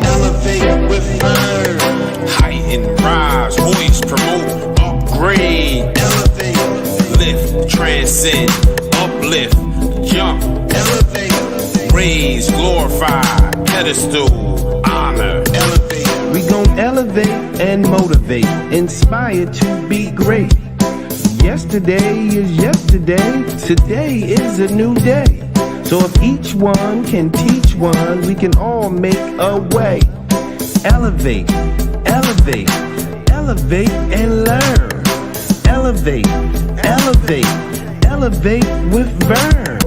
elevate with Verne. Heighten, rise, voice, promote, upgrade, Elevate, lift, transcend, uplift, jump, elevate, raise, glorify, pedestal, honor. elevate. We gon' elevate and motivate, inspire to be great. Yesterday is yesterday, today is a new day. So if each one can teach one, we can all make a way. Elevate, elevate, elevate and learn. Elevate, elevate, elevate with Verne.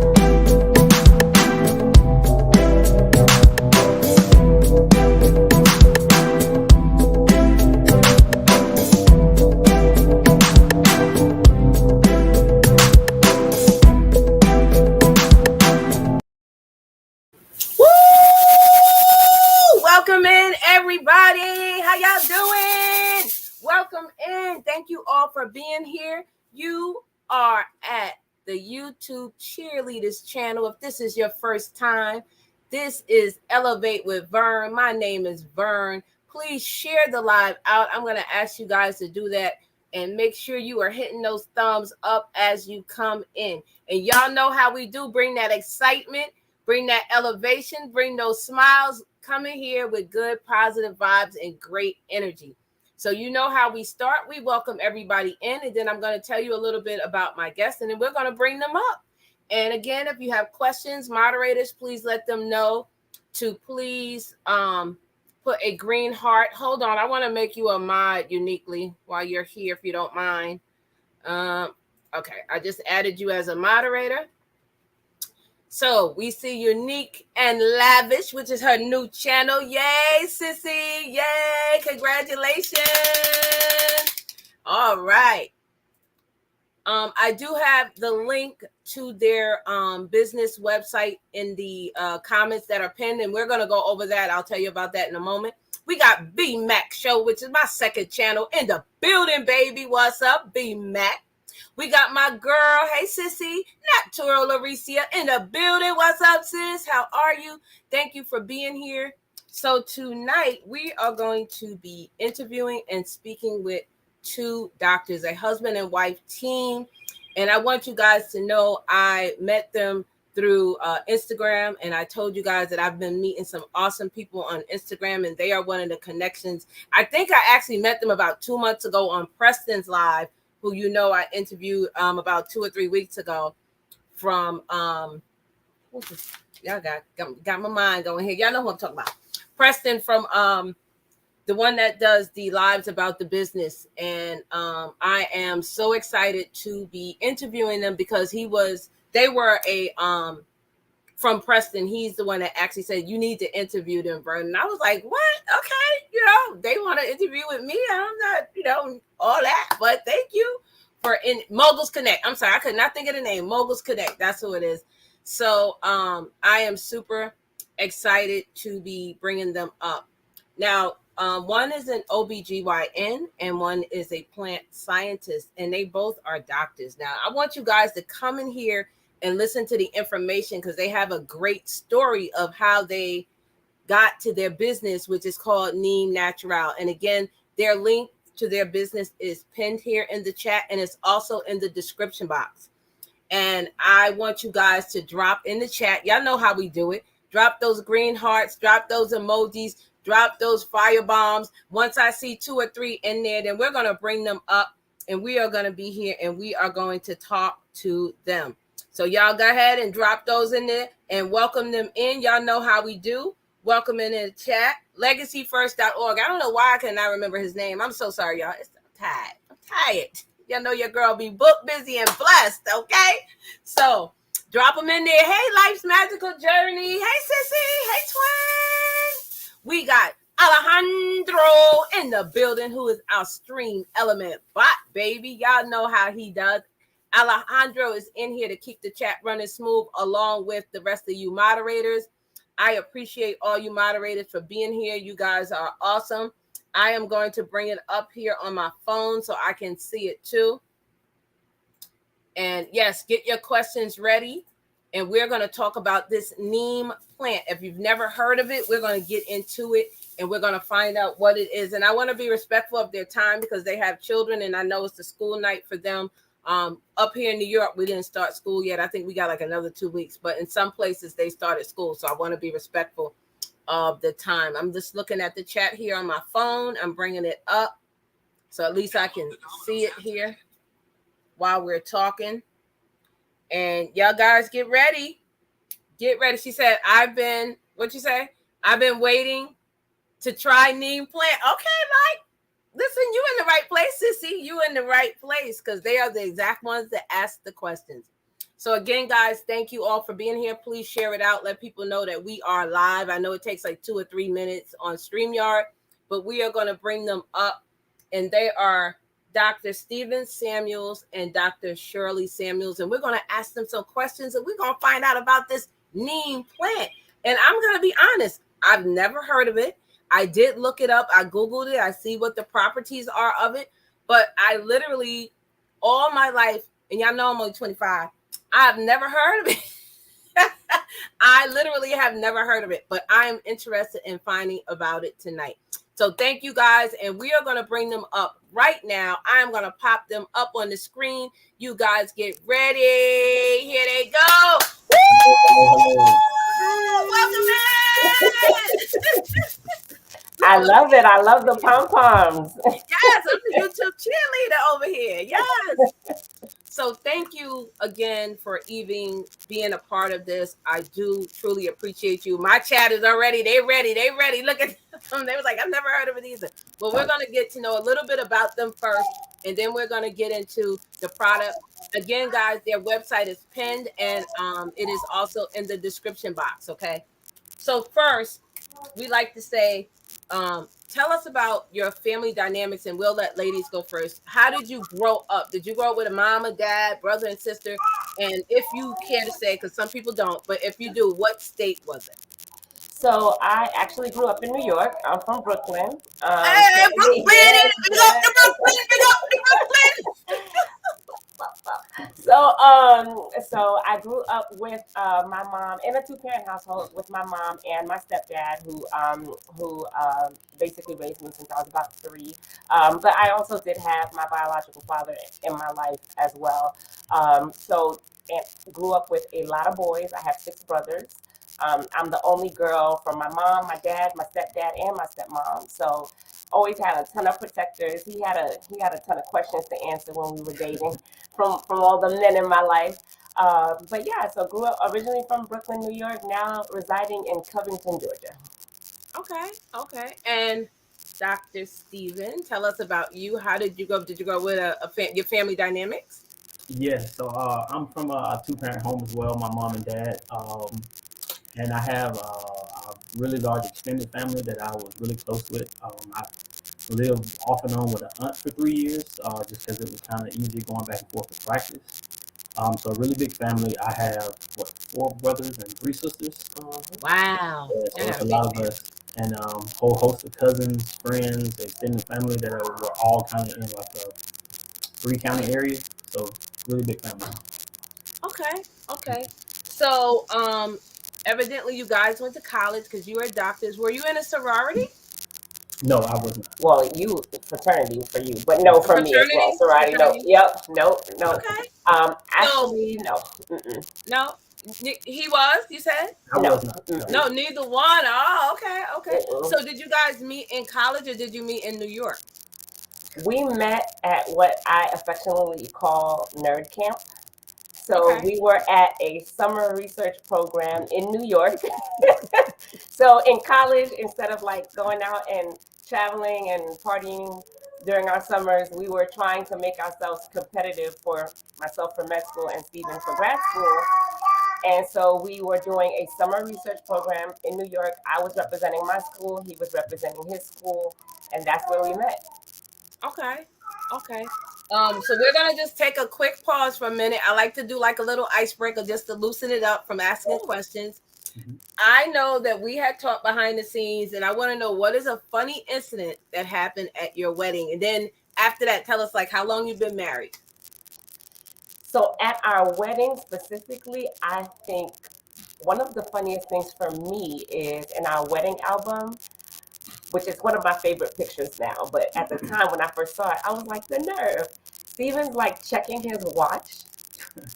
Welcome in, everybody. How y'all doing? Welcome in. Thank you all for being here. You are at the YouTube Cheerleaders channel. If this is your first time, this is Elevate with Verne. My name is Verne. Please share the live out. I'm going to ask you guys to do that and make sure you are hitting those thumbs up as you come in. And y'all know how we do. Bring that excitement, bring that elevation, bring those smiles. Come in here with good, positive vibes and great energy. So you know how we start. We welcome everybody in, and then I'm going to tell you a little bit about my guests, and then we're going to bring them up. And again, if you have questions, moderators, please let them know to please put a green heart. Hold on. I want to make you a mod uniquely while you're here, if you don't mind. Okay. I just added you as a moderator. So we see Unique and Lavish, which is her new channel. Yay, sissy. Yay. Congratulations. All right. I do have the link to their business website in the comments that are pinned, and we're going to go over that. I'll tell you about that in a moment. We got B Mac Show, which is my second channel in the building, baby. What's up, B Mac? We got my girl, hey sissy, NeemNaturale Laricia in the building. What's up, sis? How are you? Thank you for being here. So tonight we are going to be interviewing and speaking with two doctors, a husband and wife team. And I want you guys to know I met them through Instagram, and I told you guys that I've been meeting some awesome people on Instagram, and they are one of the connections. I think I actually met them about 2 months ago on Preston's Live, who you know I interviewed about 2 or 3 weeks ago from y'all got my mind going here. Y'all know who I'm talking about. Preston from the one that does the lives about the business. And I am so excited to be interviewing them because they were from Preston. He's the one that actually said, you need to interview them, Verne. And I was like, what? Okay. They want to interview with me. I'm not, all that, but thank you for Moguls Connect. I'm sorry. I could not think of the name. Moguls Connect. That's who it is. So I am super excited to be bringing them up. Now, one is an OBGYN and one is a plant scientist, and they both are doctors. Now, I want you guys to come in here and listen to the information because they have a great story of how they got to their business, which is called NeemNaturale. And again, their link to their business is pinned here in the chat, and it's also in the description box. And I want you guys to drop in the chat. Y'all know how we do it. Drop those green hearts, drop those emojis, drop those fire bombs. Once I see 2 or 3 in there, then we're going to bring them up, and we are going to be here, and we are going to talk to them. So y'all go ahead and drop those in there and welcome them in. Y'all know how we do. Welcome in the chat. LegacyFirst.org. I don't know why I cannot remember his name. I'm so sorry, y'all. I'm tired. Y'all know your girl be booked, busy, and blessed, okay? So drop them in there. Hey, Life's Magical Journey. Hey, sissy. Hey, twin. We got Alejandro in the building, who is our Stream Element bot, baby. Y'all know how he does. Alejandro is in here to keep the chat running smooth along with the rest of you moderators. I appreciate all you moderators for being here. You guys are awesome. I am going to bring it up here on my phone so I can see it too. And yes, get your questions ready. and we're going to talk about this neem plant. If you've never heard of it, we're going to get into it, and we're going to find out what it is. And I want to be respectful of their time because they have children, and I know it's the school night for them. Up here in New York, we didn't start school yet. I think we got like another 2 weeks, but in some places they started school. So I want to be respectful of the time. I'm just looking at the chat here on my phone. I'm bringing it up so at least I can see it here while we're talking. And y'all guys get ready. Get ready. She said, what'd you say? I've been waiting to try neem plant. Okay, like, listen, you in the right place, sissy. You in the right place because they are the exact ones that ask the questions. So again, guys, thank you all for being here. Please share it out. Let people know that we are live. I know it takes like 2 or 3 minutes on StreamYard, but we are going to bring them up. And they are Dr. Steven Samuels and Dr. Sherley Samuels. And we're going to ask them some questions, and we're going to find out about this neem plant. And I'm going to be honest, I've never heard of it. I did look it up. I Googled it. I see what the properties are of it. But I literally, all my life, and y'all know I'm only 25, I've never heard of it. I literally have never heard of it, but I am interested in finding about it tonight. So thank you guys, and we are going to bring them up right now. I'm going to pop them up on the screen. You guys get ready. Here they go. Woo! Welcome in. I love it. I love the pom-poms. Yes, I'm the YouTube cheerleader over here. Yes. So thank you again for even being a part of this. I do truly appreciate you. My chat is already, they ready. Look at them. They was like, I've never heard of it either. Well, we're going to get to know a little bit about them first, and then we're going to get into the product. Again, guys, their website is pinned, and it is also in the description box, okay? So first, we like to say, tell us about your family dynamics, and we'll let ladies go first. How did you grow up? Did you grow up with a mama, dad, brother, and sister? And if you care to say, because some people don't, but if you do, what state was it? So I actually grew up in New York. I'm from Brooklyn. Hey, Brooklyn! Big up to Brooklyn! Big up to Brooklyn! So I grew up with my mom in a 2-parent household with my mom and my stepdad, who basically raised me since I was about 3. But I also did have my biological father in my life as well. So grew up with a lot of boys. I have 6 brothers. I'm the only girl from my mom, my dad, my stepdad, and my stepmom. So always had a ton of protectors. He had a ton of questions to answer when we were dating from all the men in my life. But yeah, so grew up originally from Brooklyn, New York, now residing in Covington, Georgia. Okay. And Dr. Steven, tell us about you. How did you grow up? Did you grow up with your family dynamics? Yeah, so I'm from a 2-parent home as well, my mom and dad. And I have a really large extended family that I was really close with. I lived off and on with an aunt for 3 years, just because it was kind of easy going back and forth to practice. So a really big family. I have 4 brothers and 3 sisters. Wow. Yeah, so it's a lot of us, and whole host of cousins, friends, extended family that were all kind of in like a 3-county area. So really big family. Okay. So evidently you guys went to college because you were doctors. Were you in a sorority? No, I was not. Well, fraternity for you, but no for me as well. Sorority, no. Yep, no. Okay. Actually, no. Mm-mm. No, he was. You said I No. was not. no. Neither one. Oh, okay. Mm-mm. So did you guys meet in college or did you meet in New York? We met at what I affectionately call nerd camp. So Okay. we were at a summer research program in New York. So in college, instead of like going out and traveling and partying during our summers, we were trying to make ourselves competitive, for myself for med school and Steven for grad school. And so we were doing a summer research program in New York. I was representing my school, he was representing his school, and that's where we met. Okay. So we're gonna just take a quick pause for a minute. I like to do like a little icebreaker just to loosen it up from asking questions. Mm-hmm. I know that we had talked behind the scenes, and I want to know what is a funny incident that happened at your wedding, and then after that, tell us like how long you've been married. So at our wedding specifically, I think one of the funniest things for me is in our wedding album, which is one of my favorite pictures now. But at the time when I first saw it, I was like, the nerve. Steven's like checking his watch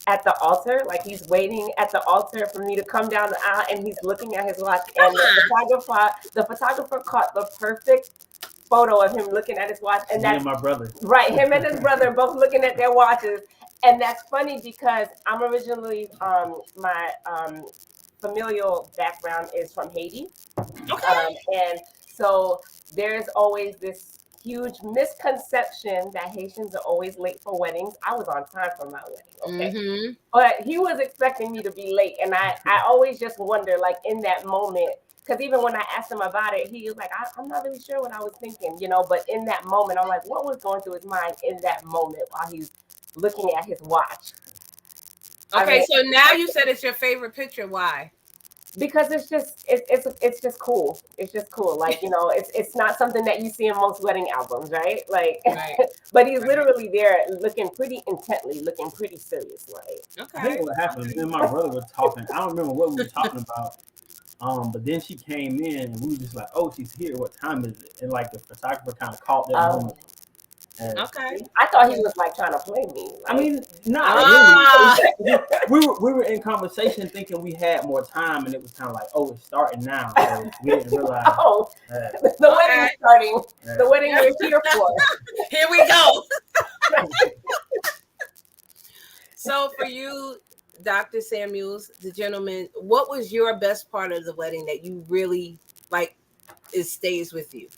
at the altar, like he's waiting at the altar for me to come down the aisle, and he's looking at his watch. And the photographer caught the perfect photo of him looking at his watch, and Me that's and my brother. right. Him and his brother both looking at their watches, and that's funny because I'm originally my familial background is from Haiti. And so there's always this huge misconception that Haitians are always late for weddings. I was on time for my wedding, okay? But he was expecting me to be late. And I always just wonder, like in that moment, because even when I asked him about it, he was like, I'm not really sure what I was thinking, you know, but in that moment, I'm like, what was going through his mind in that moment while he's looking at his watch? Okay, so now you said it's your favorite picture. Why? Because it's just cool. It's just cool. Like, you know, it's not something that you see in most wedding albums, right? Like, Right. but he's literally there looking pretty intently, looking pretty serious, right? I Okay. think what happened, me and my brother were talking. I don't remember what we were talking about. But then she came in and we were just like, oh, she's here. What time is it? And like the photographer kind of caught that moment. And Okay. I thought he was like trying to play me. I mean, not Ah. really. We were in conversation thinking we had more time, and it was kind of like, oh, it's starting now. So we didn't realize. Oh, that. the wedding is starting. Yeah. The wedding we're here for. Here we go. So for you, Dr. Samuels, the gentleman, what was your best part of the wedding that you really like? It stays with you.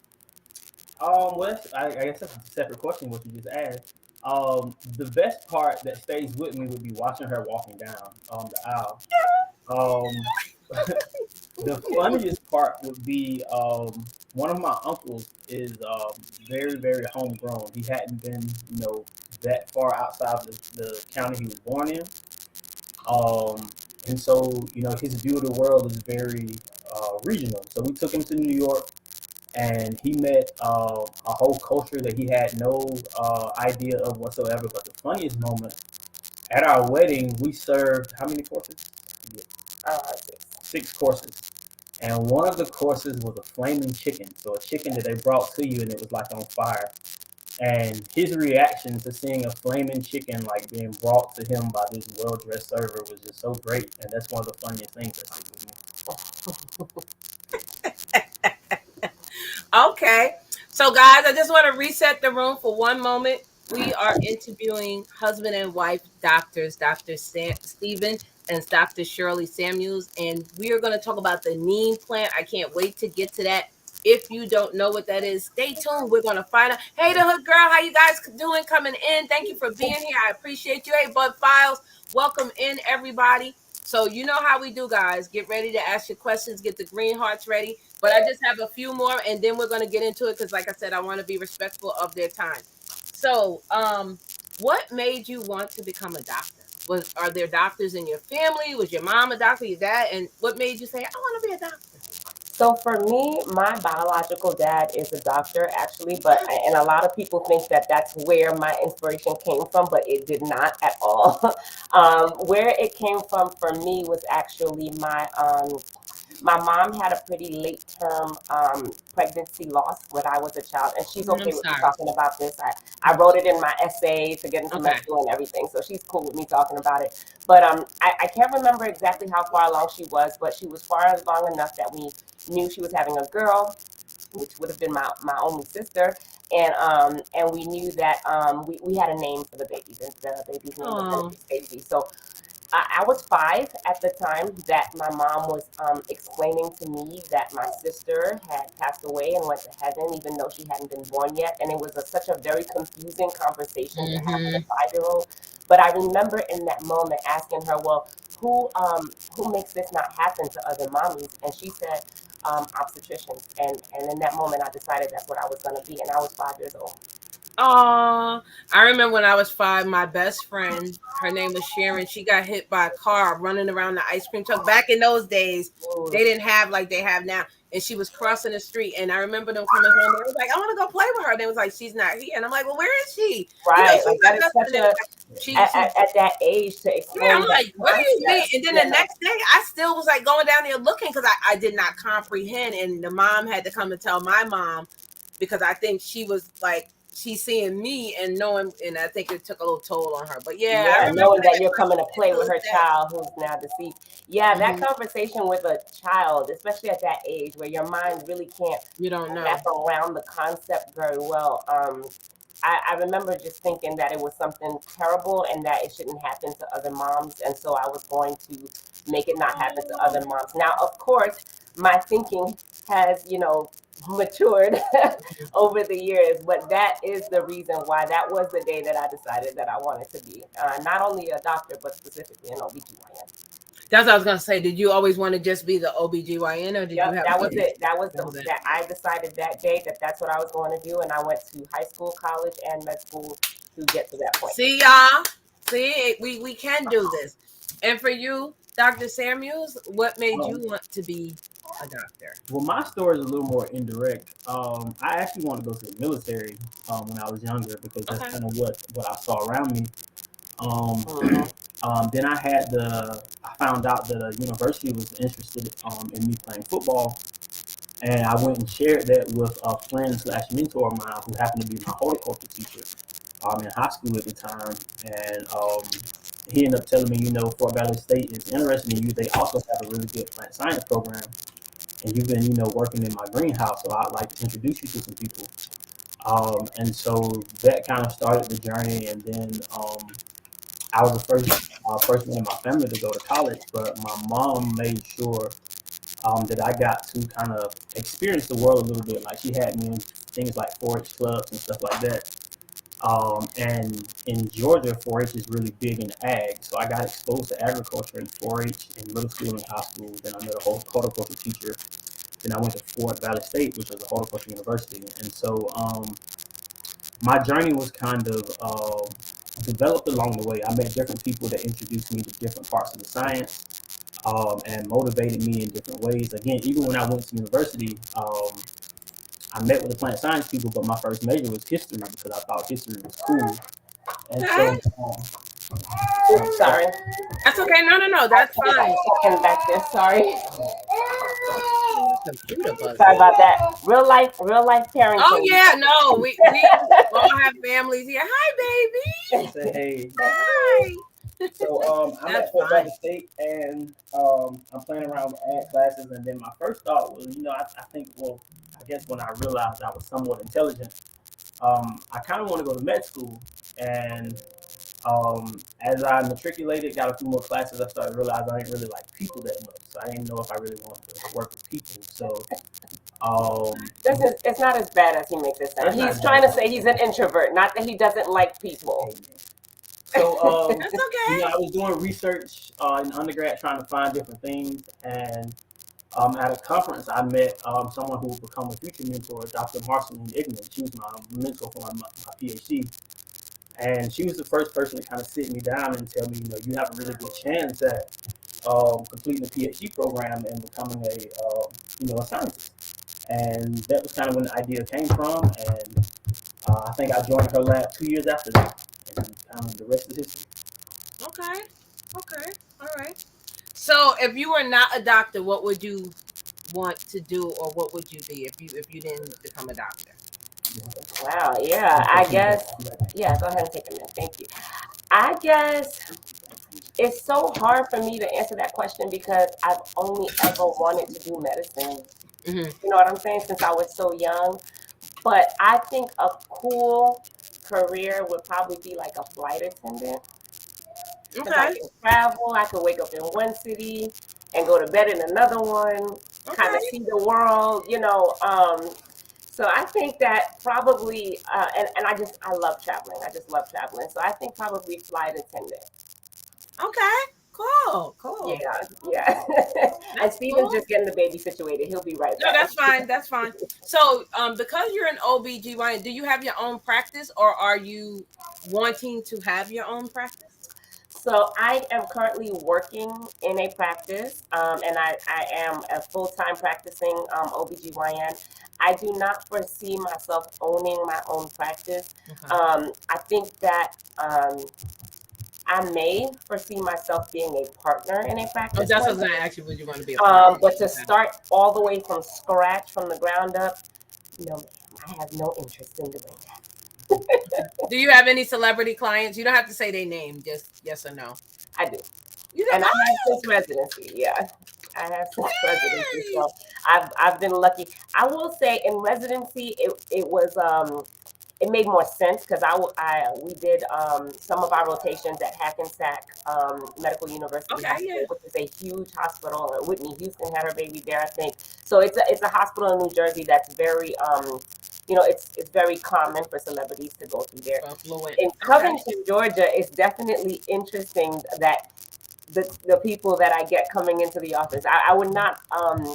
Well, I guess that's a separate question what you just asked. The best part that stays with me would be watching her walking down the aisle. The funniest part would be one of my uncles is very, very homegrown. He hadn't been, that far outside the county he was born in. And so, his view of the world is very regional. So we took him to New York, and he met a whole culture that he had no idea of whatsoever. But the funniest moment, at our wedding, we served how many courses? 6 courses. And one of the courses was a flaming chicken. So a chicken that they brought to you, and it was like on fire. And his reaction to seeing a flaming chicken like being brought to him by this well-dressed server was just so great. And that's one of the funniest things that sticks with me. Okay. So, guys, I just want to reset the room for one moment. We are interviewing husband and wife doctors, Dr. Stephen and Dr. Sherley Samuels, and we are going to talk about the Neem plant. I can't wait to get to that. If you don't know what that is, stay tuned. We're going to find out. Hey, the Hood Girl, how you guys doing coming in? Thank you for being here. I appreciate you. Hey, Bud Files, welcome in, everybody. So you know how we do, guys. Get ready to ask your questions. Get the green hearts ready. But I just have a few more, and then we're going to get into it because, like I said, I want to be respectful of their time. So what made you want to become a doctor? Are there doctors in your family? Was your mom a doctor, your dad? And what made you say, I want to be a doctor? So for me, my biological dad is a doctor, actually, and a lot of people think that that's where my inspiration came from, but it did not at all. Where it came from for me was actually my mom had a pretty late term pregnancy loss when I was a child, and she's okay with me talking about this. I wrote it in my essay to get into med school and everything, so she's cool with me talking about it. But I can't remember exactly how far along she was, but she was far along enough that we knew she was having a girl, which would have been my only sister, and we knew that we had a name for the baby. The baby's name was Daisy. So I was 5 at the time that my mom was explaining to me that my sister had passed away and went to heaven, even though she hadn't been born yet. And it was such a very confusing conversation to have with a 5-year-old. But I remember in that moment asking her, well, who makes this not happen to other mommies? And she said, obstetricians. And in that moment, I decided that's what I was going to be. And I was 5 years old. Oh, I remember when I was 5, my best friend, her name was Sharon, she got hit by a car running around the ice cream truck. Back in those days, Mm, they didn't have like they have now. And she was crossing the street. And I remember them coming home. They was like, I want to go play with her. They was like, she's not here. And I'm like, well, where is she? right, She's like that not is nothing. such And they was a like, she at that age to yeah, explain I'm that like, what do you mean? concept. And then Yeah, the next day, I still was like going down there looking because I did not comprehend. And the mom had to come and tell my mom because I think she was like, she's seeing me and knowing, and I think it took a little toll on her. But yeah, I yeah, remember knowing that that you're coming to play to with this her day. child who's now deceased. Yeah, that Mhm. conversation with a child, especially at that age where your mind really can't You don't know. wrap around the concept very well. I remember just thinking that it was something terrible and that it shouldn't happen to other moms. And so I was going to make it not happen to other moms. Now, of course, my thinking has, matured over the years, but that is the reason why that was the day that I decided that I wanted to be not only a doctor, but specifically an OBGYN. That's what I was gonna say. Did you always want to just be the OBGYN or did you Yep, have that was it. That was know that? that I decided that day that that's what I was going to do, and I went to high school, college, and med school to get to that point. See y'all. See, we can do this. And for you, Dr. Samuels, what made you want to be a doctor? Well, my story is a little more indirect. I actually wanted to go to the military when I was younger because that's Okay. kind of what I saw around me. Um, Mhm. then I found out that a university was interested in me playing football, and I went and shared that with a friend slash mentor of mine who happened to be my horticulture teacher in high school at the time. And he ended up telling me, Fort Valley State is interested in you. They also have a really good plant science program, and you've been, working in my greenhouse, so I'd like to introduce you to some people. And so that kind of started the journey, and then I was the first one in my family to go to college, but my mom made sure that I got to kind of experience the world a little bit. Like she had me in things like 4-H clubs and stuff like that. And in Georgia, 4-H is really big in ag, so I got exposed to agriculture in 4-H in middle school and high school. Then I met a horticulture teacher. Then I went to Fort Valley State, which was a horticulture university, and so my journey was kind of developed along the way. I met different people that introduced me to different parts of the science and motivated me in different ways. Again, even when I went to university, I met with the plant science people, but my first major was history because I thought history was cool. And so, Okay. Oops, sorry. That's okay. No. That's fine. Second back there. Sorry. Computer buzz. Sorry about that. Real life parenting. Oh yeah, no, we all have families here. Hi, baby. say, hey. Hi. So I'm That's at Fort fine. Valley State, and I'm playing around with ag classes. And then my first thought was, I think, well, I guess when I realized I was somewhat intelligent, I kind of want to go to med school. And as I matriculated, got a few more classes, I started realizing I didn't really like people that much. So I didn't know if I really wanted to work with people. So It's not as bad as he makes it sound. It's not He's as trying bad. to say he's an introvert, not that he doesn't like people. So That's okay. I was doing research in undergrad, trying to find different things, and at a conference, I met someone who would become a future mentor, Dr. Marceline Igman. She was my mentor for my PhD. And she was the first person to kind of sit me down and tell me, you have a really good chance at completing a PhD program and becoming a scientist. And that was kind of when the idea came from. And I think I joined her lab 2 years after that. And the rest is history. Okay. All right. So, if you were not a doctor, what would you want to do, or what would you be if you didn't become a doctor? Wow, yeah, I guess. Yeah, go ahead and take a minute. Thank you. I guess it's so hard for me to answer that question because I've only ever wanted to do medicine. Mhm. You know what I'm saying? Since I was so young. But I think a cool career would probably be like a flight attendant. Because I Okay. can travel, I can wake up in one city and go to bed in another one, kind of Okay. see the world, So I think that probably, and I love traveling. I just love traveling. So I think probably flight attendant. Okay. Cool. Yeah. And That's Steven's cool. just getting the baby situated. He'll be right No, back. that's fine. So, because you're an OBGYN, do you have your own practice, or are you wanting to have your own practice? So I am currently working in a practice, and I am a full-time practicing OBGYN. I do not foresee myself owning my own practice. Okay. I think that I may foresee myself being a partner in a Oh, practice that's what I one was gonna day. ask you. Would you want to be a partner? But to start all the way from scratch, from the ground up, no, ma'am, I have no interest in doing that. Do you have any celebrity clients? You don't have to say their name, just yes or no. I do. You And I don't. have since residency. Yeah, I have since residency. Hey! So I've been lucky. I will say in residency, it was it made more sense because we did some of our rotations at Hackensack Medical University Okay, Hospital, yeah. which is a huge hospital. Whitney Houston had her baby there, I think. So it's a hospital in New Jersey that's very it's very common for celebrities to go through there. Affluent. In Okay. Covington, Georgia, it's definitely interesting that the people that I get coming into the office, I would not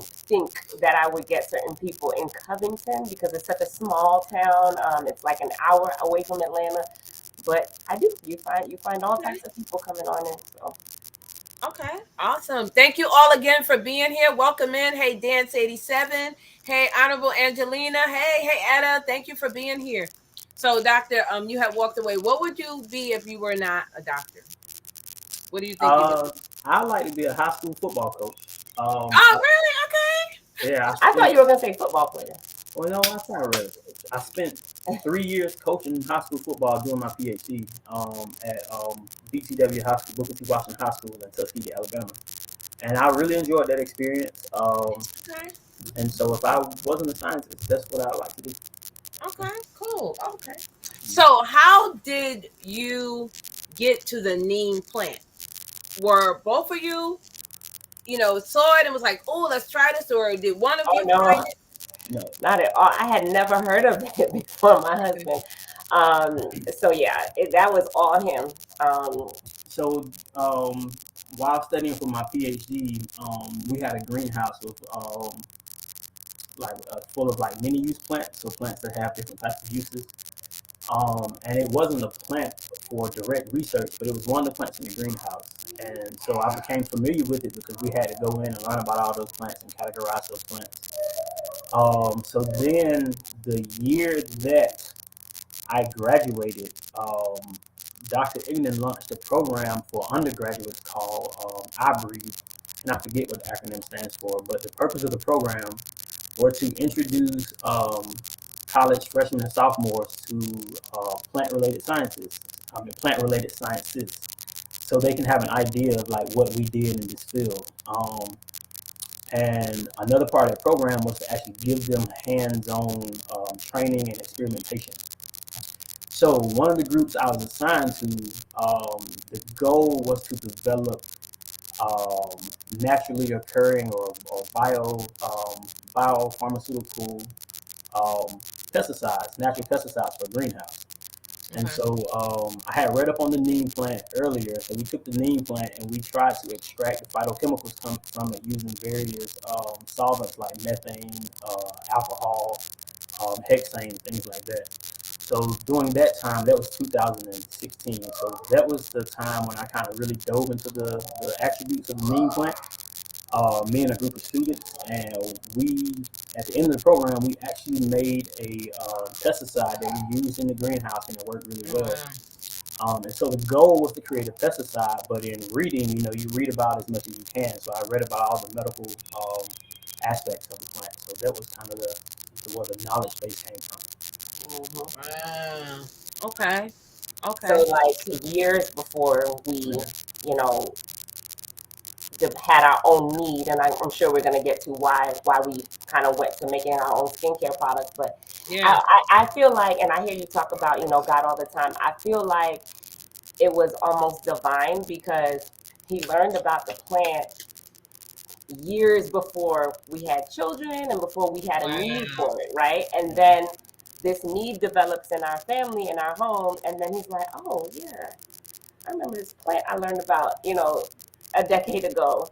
think that I would get certain people in Covington because it's such a small town. It's like an hour away from Atlanta, but I do. You find all types of people coming on in. So. Okay, awesome. Thank you all again for being here. Welcome in. Hey, Dance87. Hey, Honorable Angelina. Hey, Etta. Thank you for being here. So, doctor, you have walked away. What would you be if you were not a doctor? What do you think you would be? I like to be a high school football coach. Oh, really? Okay. Yeah, I thought you were gonna say football player. Well, no, I sound really. I spent 3 years coaching high school football doing my PhD at BTW High School, Booker T. Washington High School in Tuskegee, Alabama, and I really enjoyed that experience. Okay. And so, if I wasn't a scientist, that's what I'd like to do. Okay, cool. Okay. So, how did you get to the neem plant? Were both of you, saw it and was like, "Oh, let's try this," or did one of Oh you try no, it? No, not at all. I had never heard of it before my husband. So yeah, that was all him. So while studying for my PhD, we had a greenhouse with full of like many use plants, so plants that have different types of uses. And it wasn't a plant for direct research, but it was one of the plants in the greenhouse. And so I became familiar with it because we had to go in and learn about all those plants and categorize those plants. So then the year that I graduated, Dr. Ignan launched a program for undergraduates called iBreathe, and I forget what the acronym stands for, but the purpose of the program were to introduce college freshmen and sophomores to plant-related sciences, so they can have an idea of like what we did in this field. And another part of the program was to actually give them hands-on training and experimentation. So one of the groups I was assigned to, the goal was to develop naturally occurring or biopharmaceutical pesticides, natural pesticides for greenhouse. And so I had read up on the neem plant earlier. So we took the neem plant and we tried to extract the phytochemicals from it using various solvents like methane, alcohol, hexane, things like that. So during that time, that was 2016. So that was the time when I kind of really dove into the attributes of the neem plant. Me and a group of students, and we, at the end of the program, we actually made a pesticide that we used in the greenhouse, and it worked really well. And so the goal was to create a pesticide, but in reading, you read about as much as you can. So I read about all the medical aspects of the plant. So that was kind of where the knowledge base came from. Wow. Okay. So like years before we, had our own need, and I'm sure we're gonna get to why we kind of went to making our own skincare products. But Yeah. I feel like, and I hear you talk about God all the time. I feel like it was almost divine because he learned about the plant years before we had children and before we had a need for it, right? And then this need develops in our family, in our home, and then he's like, oh yeah, I remember this plant I learned about, a decade ago.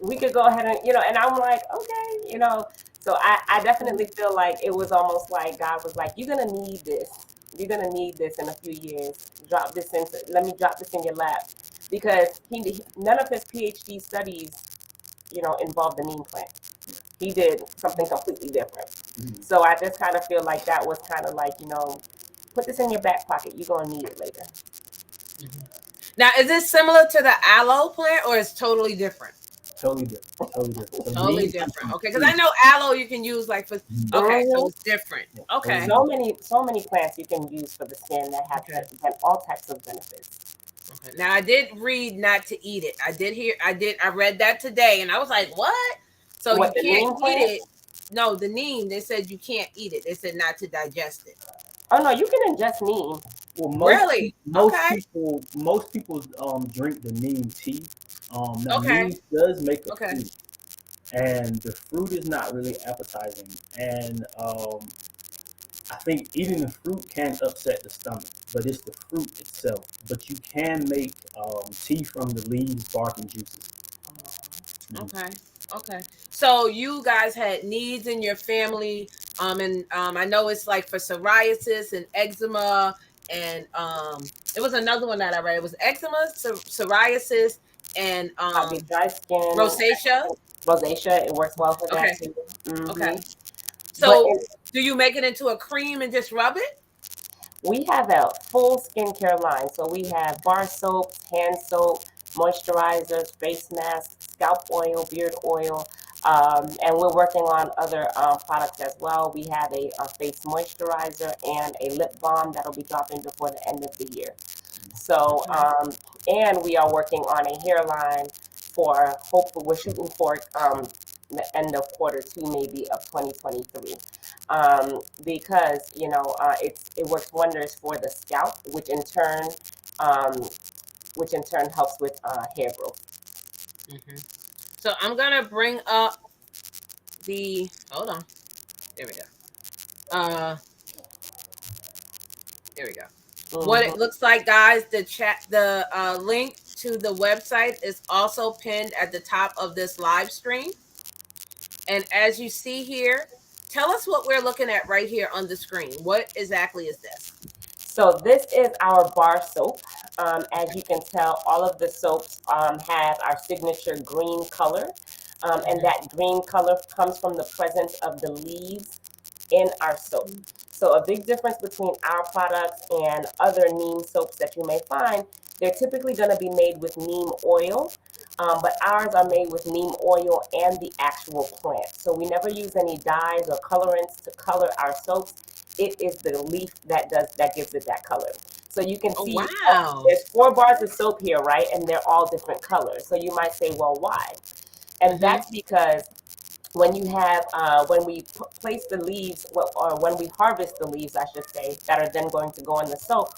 We could go ahead and, and I'm like, okay. So I definitely feel like it was almost like God was like, you're going to need this. You're going to need this in a few years. Let me drop this in your lap. Because none of his PhD studies, involved the neem plant. He did something completely different. So I just kind of feel like that was kind of like, put this in your back pocket. You're going to need it later. Now, is this similar to the aloe plant or is totally different? Totally different. So Totally neem different. Okay, because I know aloe you can use like for. Okay, so it's different. Okay. So many plants you can use for the skin that have all types of benefits. Okay. Now I did read not to eat it. I read that today, and I was like, what? So What, you the can't neem eat plant? it. No, the neem. They said you can't eat it. They said not to digest it. Oh no, you can ingest neem. Well, most people drink the neem tea. Now neem does make a fruit, and the fruit is not really appetizing, and I think eating the fruit can upset the stomach, but it's the fruit itself. But you can make tea from the leaves, bark, and juices. Okay. So you guys had needs in your family, and I know it's like for psoriasis and eczema, and it was another one that I read. It was eczema, psoriasis, and Dry skin, rosacea. Rosacea, it works well for that too. Okay. So do you make it into a cream and just rub it? We have a full skincare line. So we have bar soaps, hand soap, moisturizers, face masks, scalp oil, beard oil, and we're working on other products as well. We have a face moisturizer and a lip balm that'll be dropping before the end of the year. So, and we are working on a hairline hopefully we're shooting for the end of Q2 maybe of 2023, because it works wonders for the scalp, which in turn helps with hair growth. So I'm gonna bring up hold on. There we go. There we go. What it looks like, guys, the link to the website is also pinned at the top of this live stream. And as you see here, tell us what we're looking at right here on the screen. What exactly is this? So this is our bar soap. As you can tell, all of the soaps have our signature green color. And that green color comes from the presence of the leaves in our soap. So a big difference between our products and other neem soaps that you may find, they're typically going to be made with neem oil, but ours are made with neem oil and the actual plant. So we never use any dyes or colorants to color our soaps. It is the leaf that gives it that color. So you can see there's 4 bars of soap here, right? And they're all different colors. So you might say, well, why? And that's because when you have, when we place the leaves, or when we harvest the leaves, I should say, that are then going to go in the soap,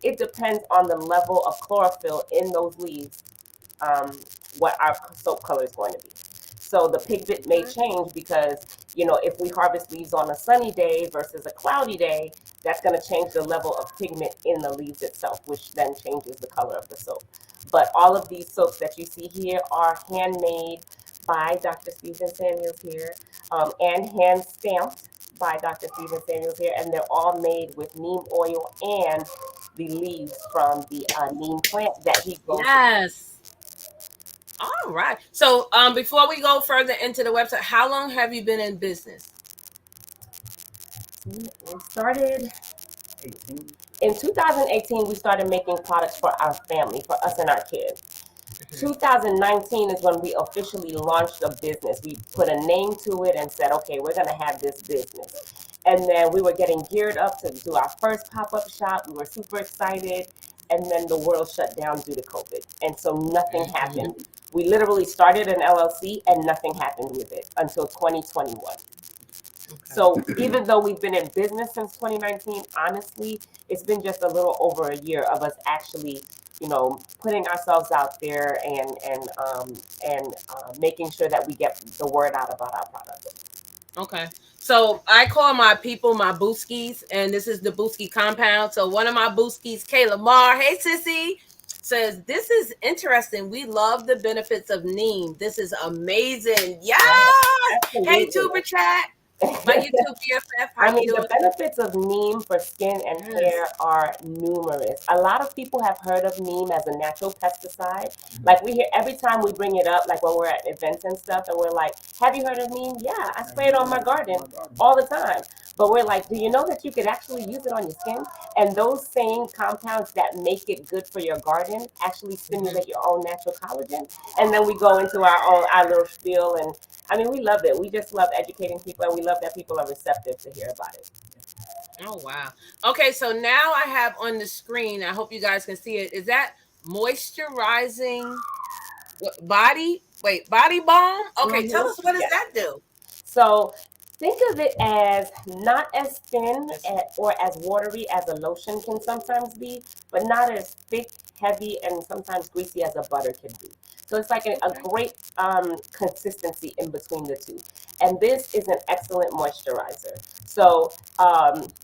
it depends on the level of chlorophyll in those leaves, what our soap color is going to be. So the pigment may change because, if we harvest leaves on a sunny day versus a cloudy day, that's going to change the level of pigment in the leaves itself, which then changes the color of the soap. But all of these soaps that you see here are handmade by Dr. Stephen Samuels here, and hand stamped by Dr. Stephen Samuels here, and they're all made with neem oil and the leaves from the neem plant that he grows. Yes. All right. So before we go further into the website, how long have you been in business? We started in 2018. We started making products for our family, for us and our kids. 2019 is when we officially launched a business. We put a name to it and said, okay, we're going to have this business. And then we were getting geared up to do our first pop-up shop. We were super excited. And then the world shut down due to COVID. And so nothing happened. We literally started an LLC and nothing happened with it until 2021. So even though we've been in business since 2019, honestly, it's been just a little over a year of us actually, putting ourselves out there and making sure that we get the word out about our products. Okay. So I call my people my booskies, and this is the booski compound. So one of my booskies, Kayla Marr. Hey, sissy. says, this is interesting. We love the benefits of Neem. This is amazing. Yes. Hey, Absolutely. Tuber Chat. My YouTube BFF. How I you mean, doing? the benefits of Neem for skin and hair are numerous. A lot of people have heard of Neem as a natural pesticide. Like we hear every time we bring it up, like when we're at events and stuff, and we're like, have you heard of Neem? Yeah, I spray it on my garden all the time. But we're like, do you know that you could actually use it on your skin? And those same compounds that make it good for your garden actually stimulate your own natural collagen. And then we go into our little spiel, and I mean, we love it. We just love educating people, and we love that people are receptive to hear about it. Oh, wow. Okay, so now I have on the screen, I hope you guys can see it. Is that moisturizing body balm? Okay, tell us, what does that do? So think of it as not as thin or as watery as a lotion can sometimes be, but not as thick, heavy, and sometimes greasy as a butter can be. So it's like a great consistency in between the two. And this is an excellent moisturizer. So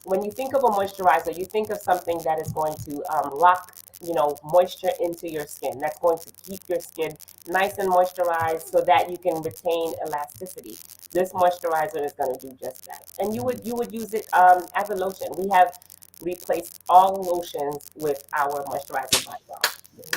when you think of a moisturizer, you think of something that is going to lock moisture into your skin. That's going to keep your skin nice and moisturized so that you can retain elasticity. This moisturizer is going to do just that. And you would use it as a lotion. We have replaced all lotions with our moisturizer body balm.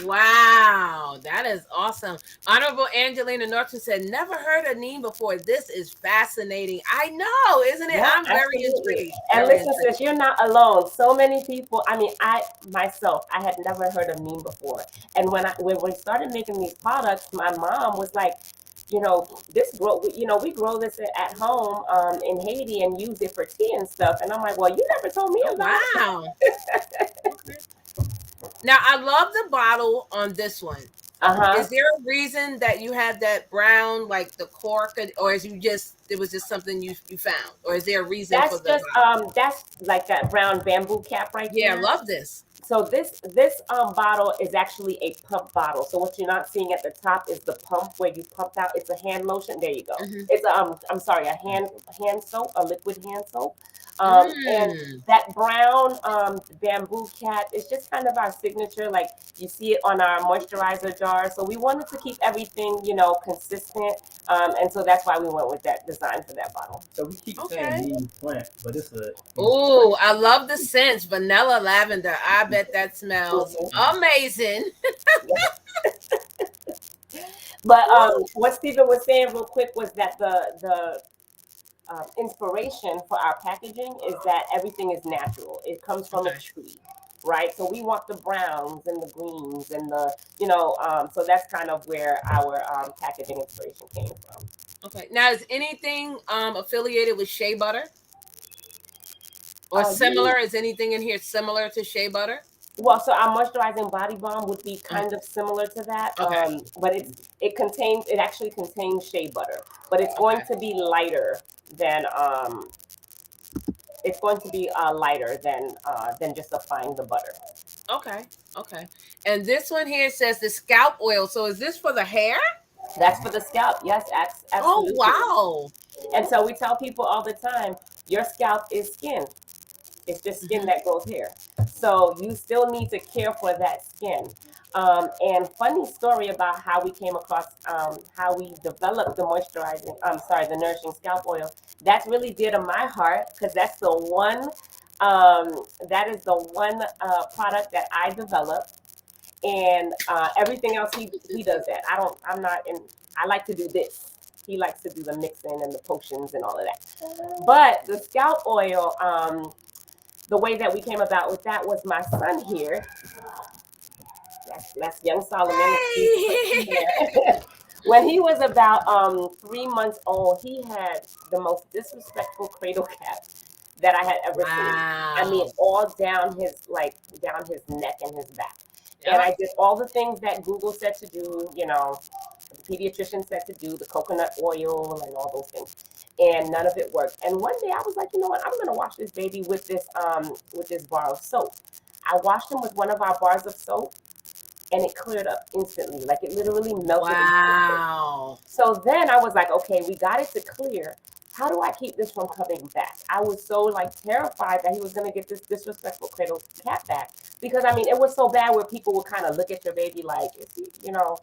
Wow, that is awesome. Honorable Angelina Norton said, never heard of Neem before. This is fascinating. I know, isn't it? Yeah, I'm very intrigued. And listen, sis, you're not alone. So many people, I mean, I myself, I had never heard of Neem before. And when we started making these products, my mom was like, we grow this at home in Haiti and use it for tea and stuff. And I'm like, well, you never told me about it. Wow. Okay. Now, I love the bottle on this one. Is there a reason that you had that brown, like the cork, or is it was just something you found, or is there a reason for that? That's like that brown bamboo cap right there. Yeah, I love this. So this bottle is actually a pump bottle. So what you're not seeing at the top is the pump where you pump out. It's a hand lotion. There you go. It's a hand soap, a liquid hand soap. And that brown bamboo cap is just kind of our signature. Like you see it on our moisturizer jar. So we wanted to keep everything, consistent. And so that's why we went with that design for that bottle. So we keep saying Neem plant, but it's a. Oh, I love the scents. Vanilla lavender. I bet that smells amazing. But what Stephen was saying real quick was that the inspiration for our packaging is that everything is natural. It comes from a tree, right? So we want the browns and the greens and the, so that's kind of where our packaging inspiration came from. Okay. Now, is anything affiliated with shea butter? Or similar? Is anything in here similar to shea butter? Well, so our moisturizing body balm would be kind of similar to that, but it actually contains shea butter, but it's going to be lighter than than just applying the butter. Okay. And this one here says the scalp oil. So is this for the hair? That's for the scalp. Yes, absolutely. Oh, wow. And so we tell people all the time, your scalp is skin. It's just skin that grows hair. So you still need to care for that skin. And funny story about how we came across, how we developed the nourishing scalp oil. That's really dear to my heart because that's the one, product that I developed. And everything else he does that. I like to do this. He likes to do the mixing and the potions and all of that. But the scalp oil, the way that we came about with that was my son here. That's young Solomon. Hey. When he was about 3 months old, he had the most disrespectful cradle cap that I had ever seen. I mean, all down his neck and his back. Yep. And I did all the things that Google said to do, the pediatrician said to do, the coconut oil and all those things. And none of it worked. And one day I was like, you know what? I'm going to wash this baby with this bar of soap. I washed him with one of our bars of soap, and it cleared up instantly. Like it literally melted. Wow. So then I was like, okay, we got it to clear. how do I keep this from coming back? I was so like terrified that he was gonna get this disrespectful cradle cap back, because I mean it was so bad where people would kind of look at your baby like, is he, you know,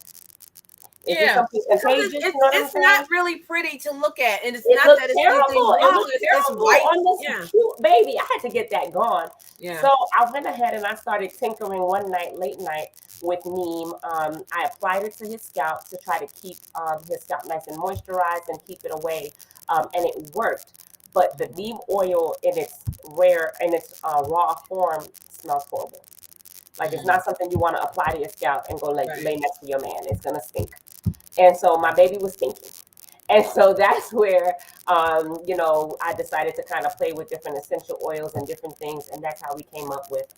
is this something contagious? You know what I'm saying? Not really pretty to look at, and it's It not looked that it's terrible. anything It wrong. looked It's just terrible white. on this cute baby. I had to get that gone. Yeah. So I went ahead and I started tinkering one night, late night, with Neem. I applied it to his scalp to try to keep his scalp nice and moisturized and keep it away, and it worked. But the Neem oil in its raw form smells horrible. Like it's not something you want to apply to your scalp and go like lay next to your man. It's gonna stink. And so my baby was stinking. And so that's where, you know, I decided to kind of play with different essential oils and different things. And that's how we came up with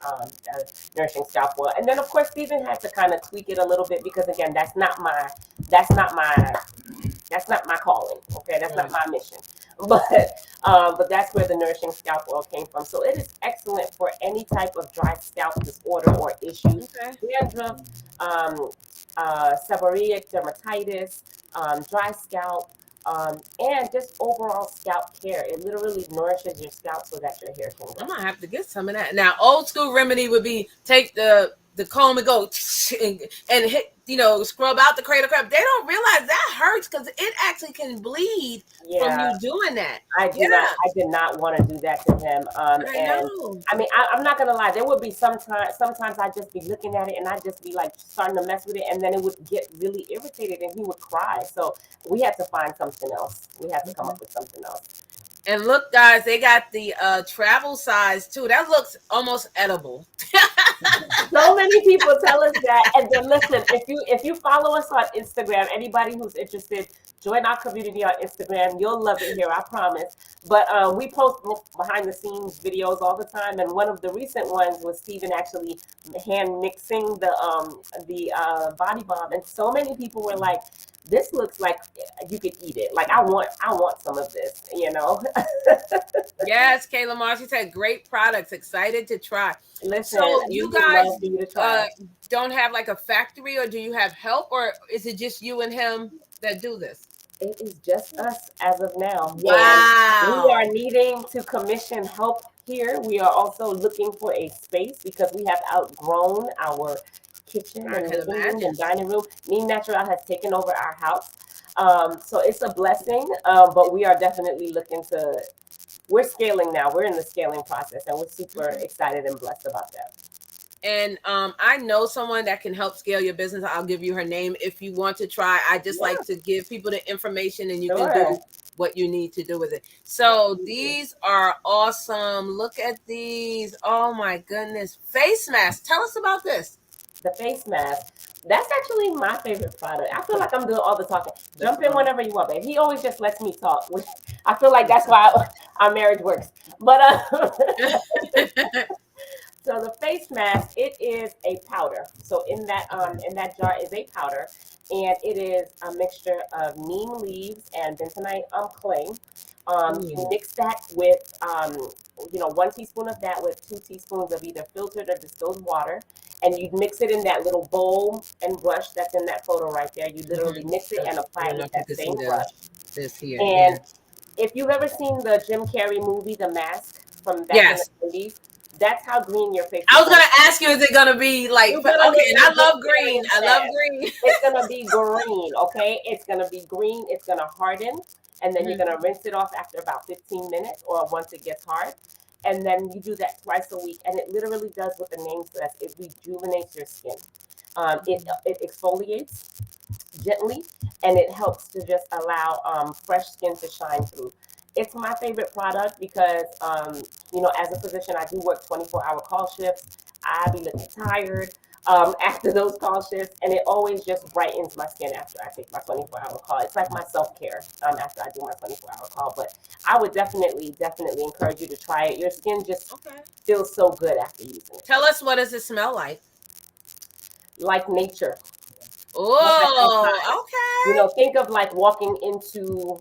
Nourishing Scalp Oil. And then, of course, Stephen had to kind of tweak it a little bit because, again, that's not my calling. Okay, that's not my mission. But that's where the Nourishing Scalp Oil came from. So it is excellent for any type of dry scalp disorder or issues. Dandruff, seborrheic dermatitis, dry scalp, and just overall scalp care. It literally nourishes your scalp so that your hair can grow. I'm gonna have to get some of that. Now, old school remedy would be take the comb and go and hit, you know, scrub out the cradle cap. They don't realize that hurts because it actually can bleed from you doing that. I did not want to do that to him. I mean, I'm not gonna lie. There would be sometimes I'd just be looking at it and I'd just be like starting to mess with it, and then it would get really irritated and he would cry. So we had to find something else. We had to come up with something else. And look, guys, they got the travel size too. That looks almost edible. So many people tell us that. And then listen, if you follow us on Instagram, anybody who's interested, join our community on Instagram. You'll love it here, I promise. But we post behind the scenes videos all the time, and one of the recent ones was Stephen actually hand mixing the body balm, and so many people were like, this looks like you could eat it. Like I want some of this, you know. Yes, Kayla Marcy said great products. Excited to try. Listen, so you guys to don't have like a factory, or do you have help, or is it just you and him that do this? It is just us as of now. Wow. And we are needing to commission help here. We are also looking for a space because we have outgrown our kitchen and living room and dining room. NeemNaturale has taken over our house. So it's a blessing, but we are definitely looking to, we're scaling now. We're in the scaling process, and we're super excited and blessed about that. And I know someone that can help scale your business. I'll give you her name if you want to try. I just like to give people the information, and you can do what you need to do with it. So these are awesome. Look at these. Oh my goodness. Face mask. Tell us about this. The face mask. That's actually my favorite product. I feel like I'm doing all the talking. Jump in whenever you want, babe. He always just lets me talk, which I feel like that's why our marriage works. But so the face mask, it is a powder. So in that jar is a powder, and it is a mixture of neem leaves and bentonite clay. You mix that with 1 teaspoon of that with 2 teaspoons of either filtered or distilled water, and you mix it in that little bowl and brush that's in that photo right there. You literally mix it and apply it with that same brush. This here. And if you've ever seen the Jim Carrey movie, The Mask, from back in the 80s, that's how green your face is. I was going to ask you, is it going to be like, okay, and I love green. I love green. It's going to be green, okay? It's going to be green. It's going to harden. And then you're going to rinse it off after about 15 minutes or once it gets hard. And then you do that twice a week. And it literally does what the name says. It rejuvenates your skin. It exfoliates gently, and it helps to just allow fresh skin to shine through. It's my favorite product because, as a physician, I do work 24-hour call shifts. I be looking tired after those call shifts, and it always just brightens my skin after I take my 24-hour call. It's like my self-care after I do my 24-hour call. But I would definitely encourage you to try it. Your skin just feels so good after using it. Tell us, what does it smell like? Like nature. Oh, okay. Think of like walking into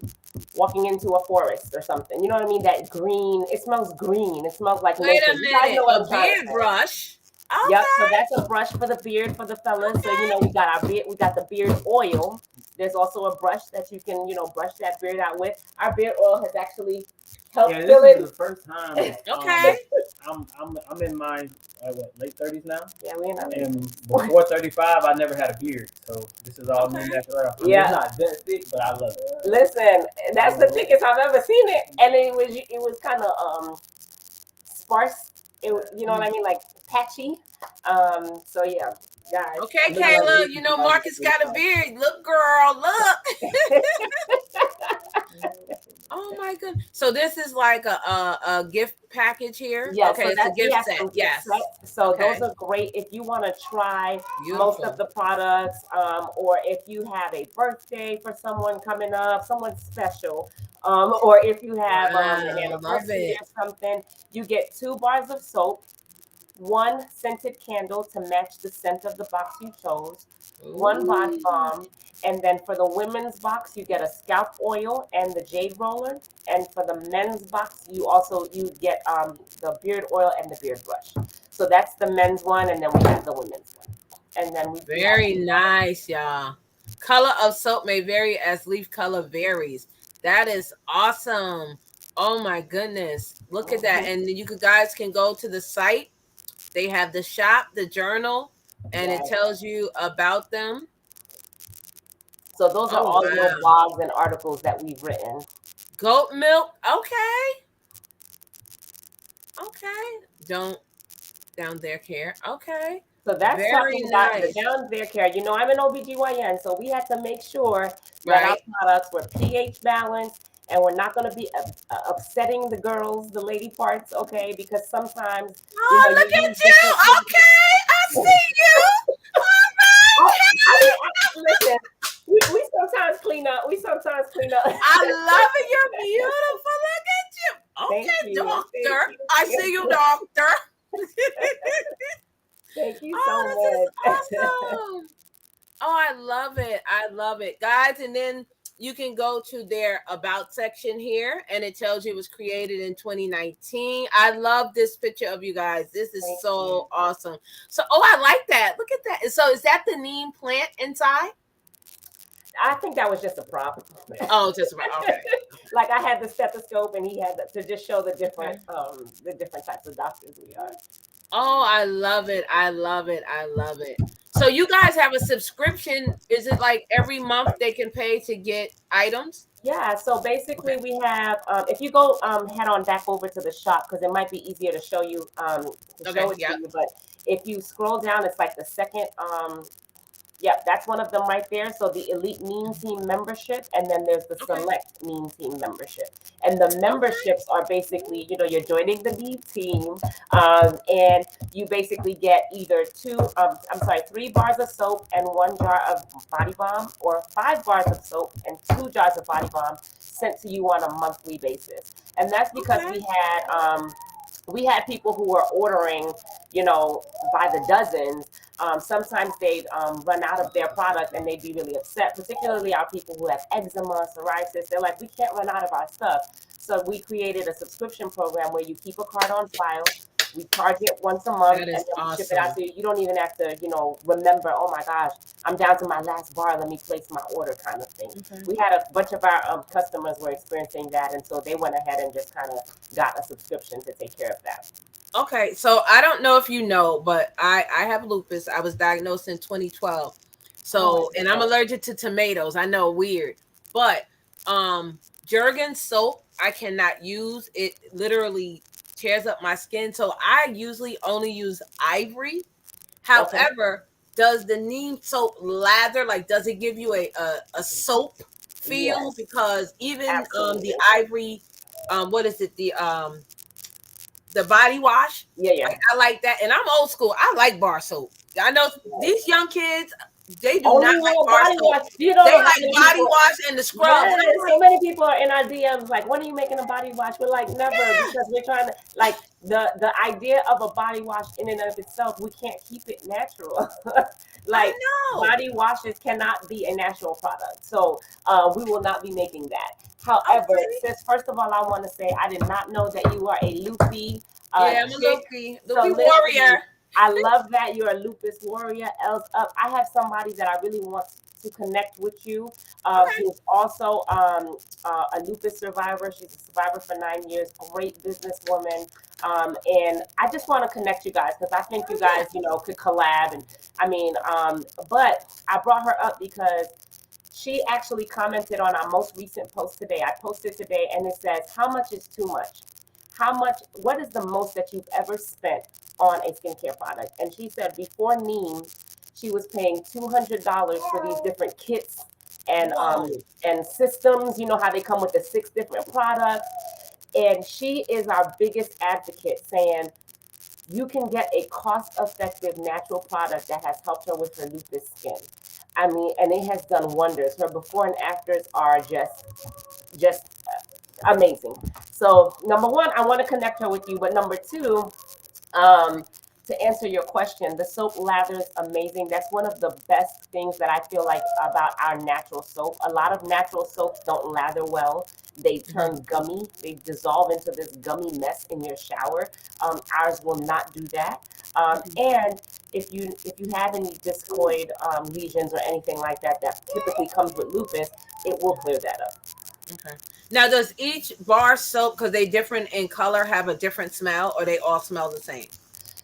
a forest or something. You know what I mean? That green. It smells green. It smells like Wait nature. a minute. A beard brush. Okay. Yep. So that's a brush for the beard for the fellas. So you know we got our beard, we got the beard oil. There's also a brush that you can brush that beard out with. Our beard oil has actually helped Yeah, fill this it. is the first time. Okay. I'm in my late 30s now, Yeah, we in our and before 35, I never had a beard. So this is all Okay. NeemNaturale. Yeah. It's not that thick, but I love it. Listen, that's the thickest I've ever seen it, and it was kind of sparse. It you know what I mean, like patchy. So yeah, guys. Okay, Kayla. You know Marcus got a beard. Look, girl, look. Oh my goodness. So this is like a gift package here. Yeah, Okay, so it's a we gift have set. some gift Yes. sets. So Okay. those are great if you want to try Beautiful. most of the products, or if you have a birthday for someone coming up, someone special, or if you have an Wow, anniversary love or something, you get 2 bars of soap, 1 scented candle to match the scent of the box you chose, 1 body balm, and then for the women's box you get a scalp oil and the jade roller, and for the men's box you get the beard oil and the beard brush. So that's the men's one, and then we have the women's one, and then we Very nice, y'all. Color of soap may vary as leaf color varies. That is awesome. Oh my goodness. Look at that. And you guys can go to the site. They have the shop, the journal, and it tells you about them. So those are all wow. little blogs and articles that we've written. Goat milk. Okay. Don't down there care. Okay. So that's Very talking about nice. the down there care. You know, I'm an OBGYN, so we had to make sure that Right. our products were pH balanced, and we're not going to be upsetting the girls, the lady parts, okay? Because sometimes, Oh, look at you. Okay. I see you. Listen, we sometimes clean up. I love it. You're beautiful. Look at you. Thank Okay, you. doctor. Thank you. I see you, doctor. Thank you Oh, so this is much. awesome. Oh, I love it. I love it. Guys, and then you can go to their about section here, and it tells you it was created in 2019. I love this picture of you guys. This is Thank so you. awesome. So, I like that. Look at that. So, is that the neem plant inside? I think that was just a prop. Oh, just right. Okay. Like I had the stethoscope, and he had to just show the different types of doctors we are. Oh, I love it. I love it. I love it. So you guys have a subscription. Is it like every month they can pay to get items? Yeah, so basically we have, if you go head on back over to the shop, because it might be easier to show you, to you, but if you scroll down, it's like the second, that's one of them right there. So the Elite Neem Team membership, and then there's the Select Neem Team membership. And the memberships are basically, you're joining the Neem team, and you basically get either 3 bars of soap and 1 jar of body balm, or 5 bars of soap and 2 jars of body balm sent to you on a monthly basis. And that's because we had people who were ordering, by the dozens. Sometimes they'd run out of their product and they'd be really upset, particularly our people who have eczema, psoriasis. They're like, we can't run out of our stuff. So we created a subscription program where you keep a card on file. We charge it once a month, and then we ship it out to you. You don't even have to, remember, oh my gosh, I'm down to my last bar, let me place my order kind of thing. We had a bunch of our customers were experiencing that, and so they went ahead and just kind of got a subscription to take care of that. Okay, so I don't know if you know, but I have lupus. I was diagnosed in 2012. So, and I'm allergic to tomatoes. I know, weird. But Jergens soap, I cannot use. It literally tears up my skin. So I usually only use Ivory. However, does the Neem soap lather? Like, does it give you a soap feel? Yes. Because even Absolutely. the Ivory, what is it? The body wash. Yeah. Like, I like that. And I'm old school. I like bar soap. I know these young kids, they do Only not like want bar body soap. wash. They like body people, wash and the scrub. Yes, so many people are in our DMs like, when are you making a body wash? We're like, never, because we're trying to, like, the idea of a body wash in and of itself, we can't keep it natural. Like, body washes cannot be a natural product. So we will not be making that. However, sis, first of all, I want to say I did not know that you are a loopy. I'm a loopy warrior. I love that you're a lupus warrior. L's up. I have somebody that I really want to connect with you. Who's also a lupus survivor. She's a survivor for 9 years. Great businesswoman. And I just want to connect you guys because I think you guys, could collab. And I mean, but I brought her up because she actually commented on our most recent post today. I posted today, and it says, "How much is too much? What is the most that you've ever spent on a skincare product?" And she said before Neem, she was paying $200 for these different kits and systems. You know how they come with the 6 different products. And she is our biggest advocate, saying you can get a cost-effective natural product that has helped her with her lupus skin. I mean, and it has done wonders. Her before and afters are just amazing. So number one, I want to connect her with you. But number two, to answer your question, the soap lather is amazing. That's one of the best things that I feel like about our natural soap. A lot of natural soaps don't lather well. They turn gummy. They dissolve into this gummy mess in your shower. Ours will not do that. And if you have any discoid lesions or anything like that typically comes with lupus, it will clear that up. Okay. Now, does each bar soap, because they different in color, have a different smell, or they all smell the same?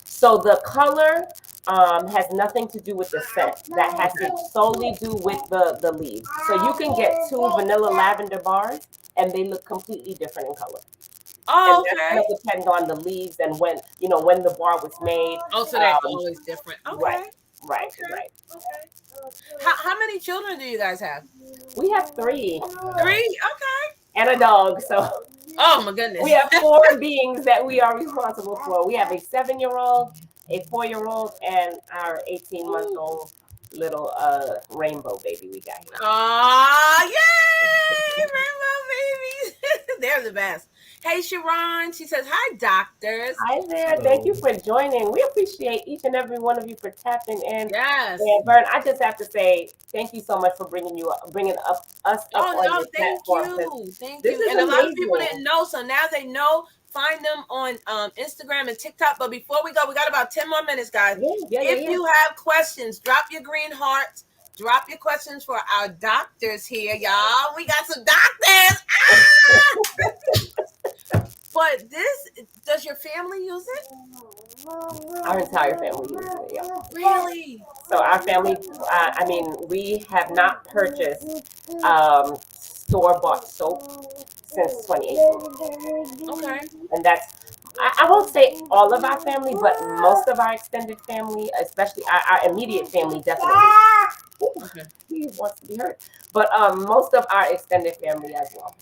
So the color has nothing to do with the scent. That has to solely do with the leaves. So you can get 2 vanilla lavender bars, and they look completely different in color. Oh, and okay. That's going to depend on the leaves and when the bar was made. Oh, so they're always different. Okay. Right. Okay. How many children do you guys have? We have 3. 3? Okay. And a dog. So. Oh my goodness. We have 4 beings that we are responsible for. We have a 7-year-old, a 4-year-old, and our 18-month-old little rainbow baby we got here. Oh, yay! Rainbow babies. They're the best. Hey, Sharon. She says, "Hi, doctors." Hi there. Hello. Thank you for joining. We appreciate each and every one of you for tapping in. Yes. And Verne, I just have to say thank you so much for bringing us up on your platform. Thank you. And a lot of people didn't know, so now they know. Find them on Instagram and TikTok. But before we go, we got about 10 more minutes, guys. If you have questions, drop your green hearts. Drop your questions for our doctors here, y'all. We got some doctors. But does your family use it? Our entire family uses it, yeah. Really? So our family, we have not purchased store-bought soap since 2018. Okay. And that's, I won't say all of our family, but most of our extended family, especially our immediate family, definitely. Okay. He wants to be heard. But most of our extended family as well.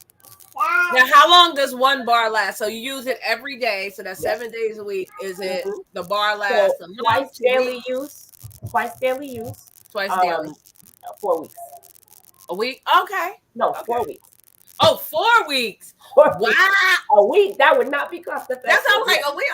Now, how long does one bar last? So you use it every day, so that's 7 days a week. Is it the bar lasts a month? Twice daily use. Twice daily. 4 weeks. A week? Okay. No, 4 weeks. Oh, 4 weeks. 4 wow. Weeks. A week. That would not be cost effective. That sounds like a week.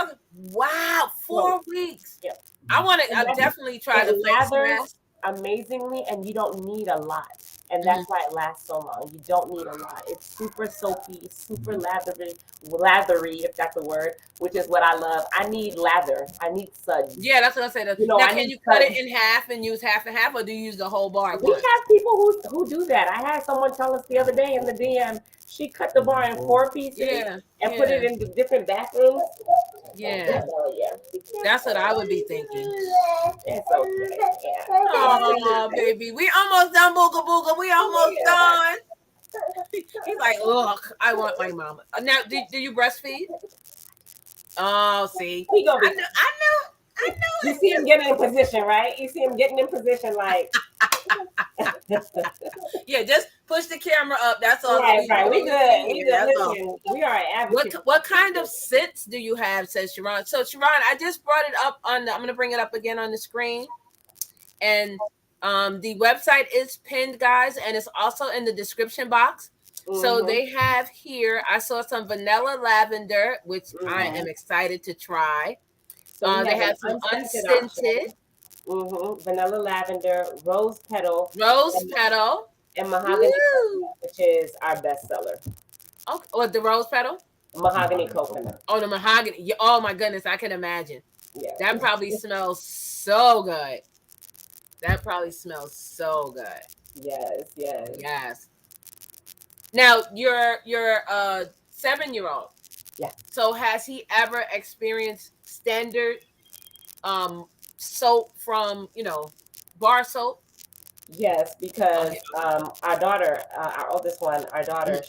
Wow. 4 weeks. Yeah. I definitely try to lather amazingly, and you don't need a lot. And that's why it lasts so long. You don't need a lot. It's super soapy, super lathery, if that's a word, which is what I love. I need lather. I need suds. Yeah, that's what I said. Now, can you cut it in half and use half and half, or do you use the whole bar? We have people who do that. I had someone tell us the other day in the DM, she cut the bar in 4 pieces and put it in the different bathrooms. Yeah. That's what I would be thinking. It's okay. Yeah. Oh, baby. We almost done, Booga Booga. We almost done. He's like, look, I want my mama. Now, do you breastfeed? Oh, see. He gonna be, I know. You see him getting in position, right? You see him getting in position like. Yeah, just push the camera up. That's all. Right. We good. Listen, we are an advocate. What kind of scents do you have? Says Sharon. So Sharon, I just brought it up I'm going to bring it up again on the screen, and the website is pinned, guys, and it's also in the description box. So they have here. I saw some vanilla lavender, which I am excited to try. So they have some unscented. Vanilla lavender, rose petal, and mahogany, which is our bestseller. Okay, or the rose petal, mahogany coconut. Oh, the mahogany. Oh my goodness, I can imagine. Yeah. That probably smells so good. That probably smells so good. Yes, yes. Yes. Now your 7-year-old. Yeah. So has he ever experienced standard soap from, bar soap? Yes, because Okay. our daughter, our oldest one, our daughter,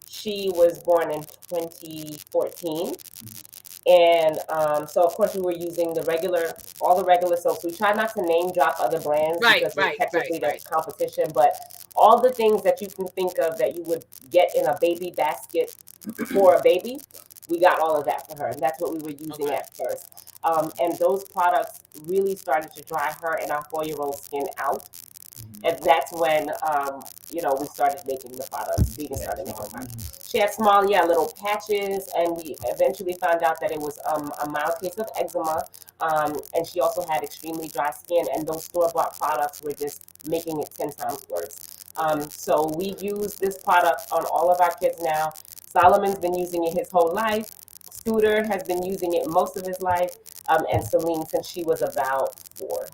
she was born in 2014. And so, of course, we were using all the regular soaps. We try not to name drop other brands Right, because right, technically right. there's competition. But all the things that you can think of that you would get in a baby basket for a baby, we got all of that for her. And that's what we were using Okay. at first. And those products really started to dry her and our 4-year-old skin out. And that's when, we started making the products. Vegan started making the products. She had small, little patches, and we eventually found out that it was a mild case of eczema. And she also had extremely dry skin, and those store-bought products were just making it 10 times worse. So we use this product on all of our kids now. Solomon's been using it his whole life. Scooter has been using it most of his life, and Celine since she was about 4.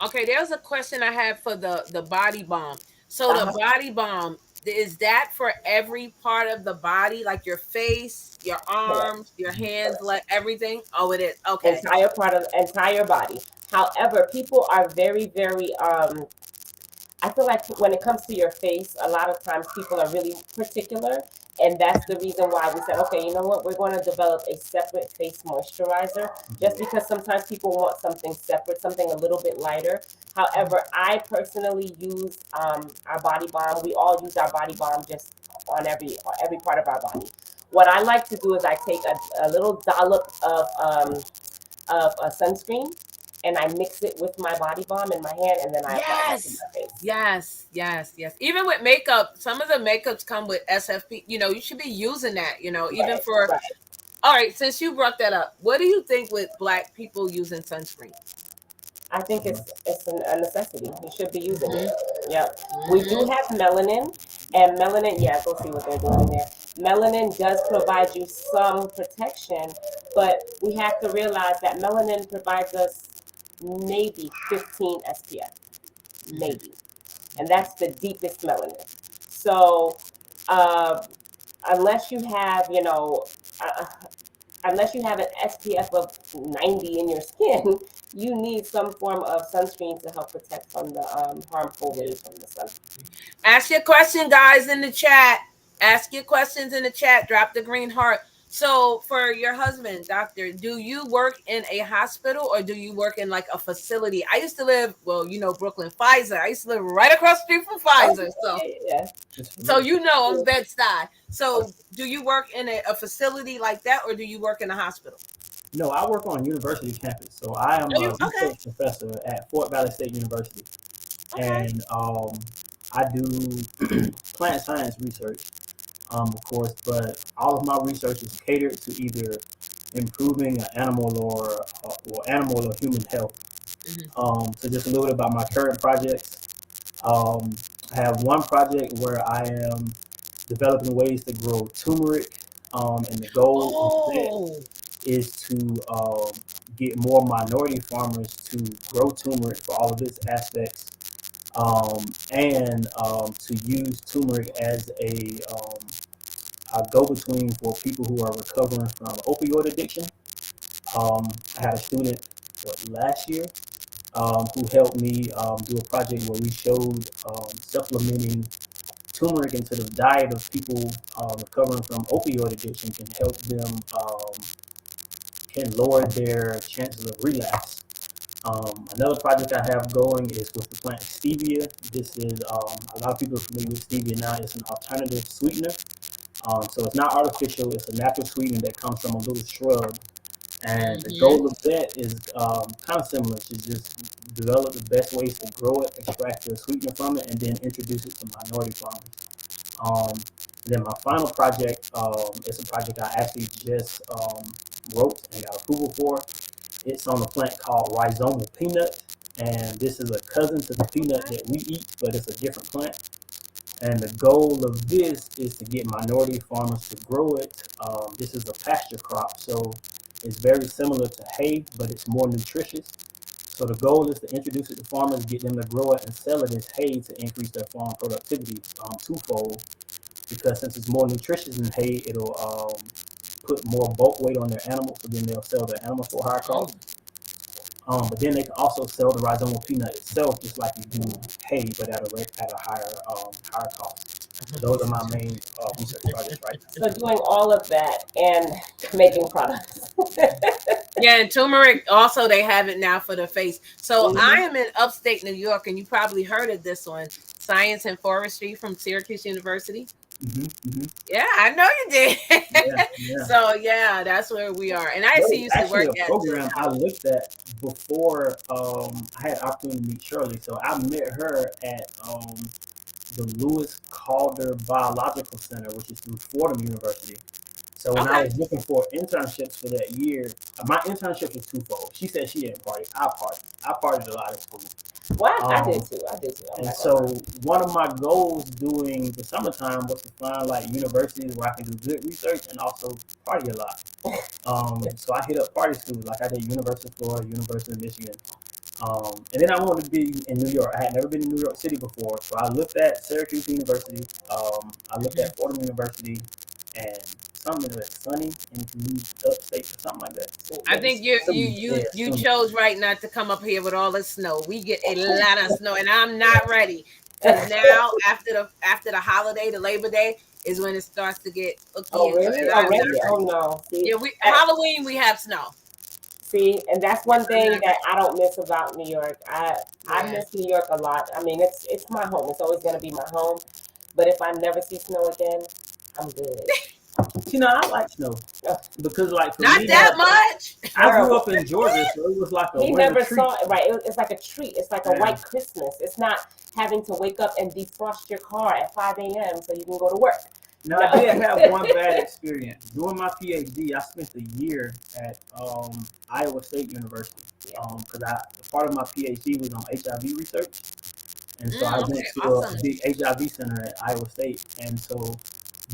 Okay, there's a question I have for the body balm. So the body balm, is that for every part of the body, like your face, your arms, your hands, like everything? Oh, it is. Okay. Entire body. However, people are very, very I feel like when it comes to your face, a lot of times people are really particular. And that's the reason why we said, okay, you know what? We're going to develop a separate face moisturizer just because sometimes people want something separate, something a little bit lighter. However, I personally use our body balm. We all use our body balm just on every part of our body. What I like to do is I take a little dollop of a sunscreen, and I mix it with my body balm in my hand, and then I apply it to my face. Yes. Even with makeup, some of the makeups come with SFP. You should be using that. Even for. Right. All right, since you brought that up, what do you think with Black people using sunscreen? I think it's a necessity. You should be using it. Yep. We do have melanin, and melanin. Yeah, go see what they're doing in there. Melanin does provide you some protection, but we have to realize that melanin provides us maybe 15 SPF, maybe, and that's the deepest melanin. So unless you have, unless you have an SPF of 90 in your skin, you need some form of sunscreen to help protect from the harmful rays from the sun. Ask your question, guys, in the chat. Ask your questions in the chat. Drop the green heart. So for your husband, doctor, do you work in a hospital or do you work in like a facility? I used to live, Brooklyn, Pfizer. I used to live right across the street from Pfizer. So I'm Bed-Stuy. So do you work in a facility like that or do you work in a hospital? No, I work on university campus. So I am a research professor at Fort Valley State University. Okay. And I do plant science research, of course, but all of my research is catered to either improving animal or human health. So just a little bit about my current projects. I have one project where I am developing ways to grow turmeric, and the goal is to get more minority farmers to grow turmeric for all of its aspects, and to use turmeric as a go-between for people who are recovering from opioid addiction. I had a student last year who helped me do a project where we showed supplementing turmeric into the diet of people recovering from opioid addiction can help them, can lower their chances of relapse. Another project I have going is with the plant stevia. This is, a lot of people are familiar with stevia now. It's an alternative sweetener. So it's not artificial, it's a natural sweetener that comes from a little shrub. And the goal of that is kind of similar to just develop the best ways to grow it, extract the sweetener from it, and then introduce it to minority farmers. Then my final project is a project I actually just wrote and got approval for. It's on a plant called rhizomal peanut, and this is a cousin to the peanut that we eat, but it's a different plant. And the goal of this is to get minority farmers to grow it. This is a pasture crop, so It's very similar to hay, but it's more nutritious. So the goal is to introduce it to farmers, get them to grow it and sell it as hay to increase their farm productivity twofold. Because since it's more nutritious than hay, it'll put more bulk weight on their animals, so then they'll sell their animals for a higher cost. But then they can also sell the rhizomal peanut itself, just like you do hay, but at a higher cost. So those are my main research projects right now. So doing all of that and making products. Yeah, and turmeric also they have it now for the face. So Mhm. I am in upstate New York, and you probably heard of this one, Science and Forestry from Syracuse University. Yeah, I know you did. Yeah. So yeah, that's where we are. And I actually used to Actually, work a at program I looked at before I had opportunity to meet Sherley. So I met her at the Lewis Calder Biological Center, which is through Fordham University. So when I was looking for internships for that year, my internship was twofold. She said she didn't party. I partied. I partied a lot in school. What? I did too. And so one of my goals during the summertime was to find like universities where I can do good research and also party a lot. So I hit up party schools, like I did University of Florida, University of Michigan. And then I wanted to be in New York. I had never been in New York City before, so I looked at Syracuse University. I looked at Fordham University, and something that's sunny in upstate or something like that. So I think you chose right not to come up here with all the snow. We get a lot of snow, and I'm not ready. Because now after the holiday, the Labor Day is when it starts to get okay. Oh really? Already? Oh no. See, yeah, Halloween we have snow. See, and that's one thing that I don't miss about New York. I miss New York a lot. I mean, it's my home. It's always gonna be my home. But if I never see snow again, I'm good. You know, I like snow because, like, for not me, that much. I grew up in Georgia, so it was like a he never treat. saw it. Right? It's like a treat. It's like a white Christmas. It's not having to wake up and defrost your car at 5 a.m. so you can go to work. Now, I did have one bad experience. During my PhD, I spent a year at Iowa State University because part of my PhD was on HIV research. And so I went to a big HIV center at Iowa State. And so,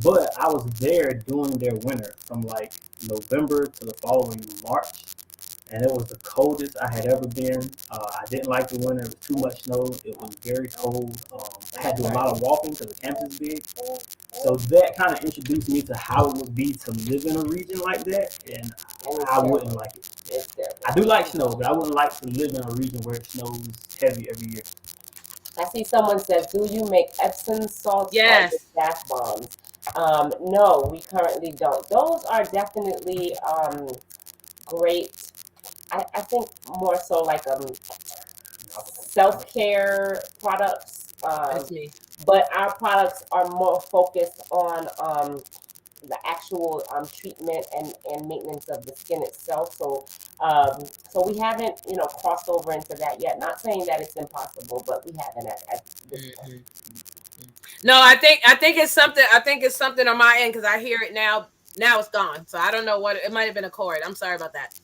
but I was there during their winter from like November to the following March. And it was the coldest I had ever been. I didn't like the winter. It was too much snow. It was very cold. I had to do a lot of walking because the campus is big. So that kind of introduced me to how it would be to live in a region like that. And I wouldn't like it. I do like snow, but I wouldn't like to live in a region where it snows heavy every year. I see someone says, do you make Epsom salt bath bombs? No, we currently don't. Those are definitely great. I think more so like self-care products. But our products are more focused on the actual treatment and maintenance of the skin itself. So we haven't crossed over into that yet. Not saying that it's impossible, but we haven't at this point. No, I think it's something. I think it's something on my end because I hear it now. Now it's gone. So I don't know what it might have been a cord. I'm sorry about that.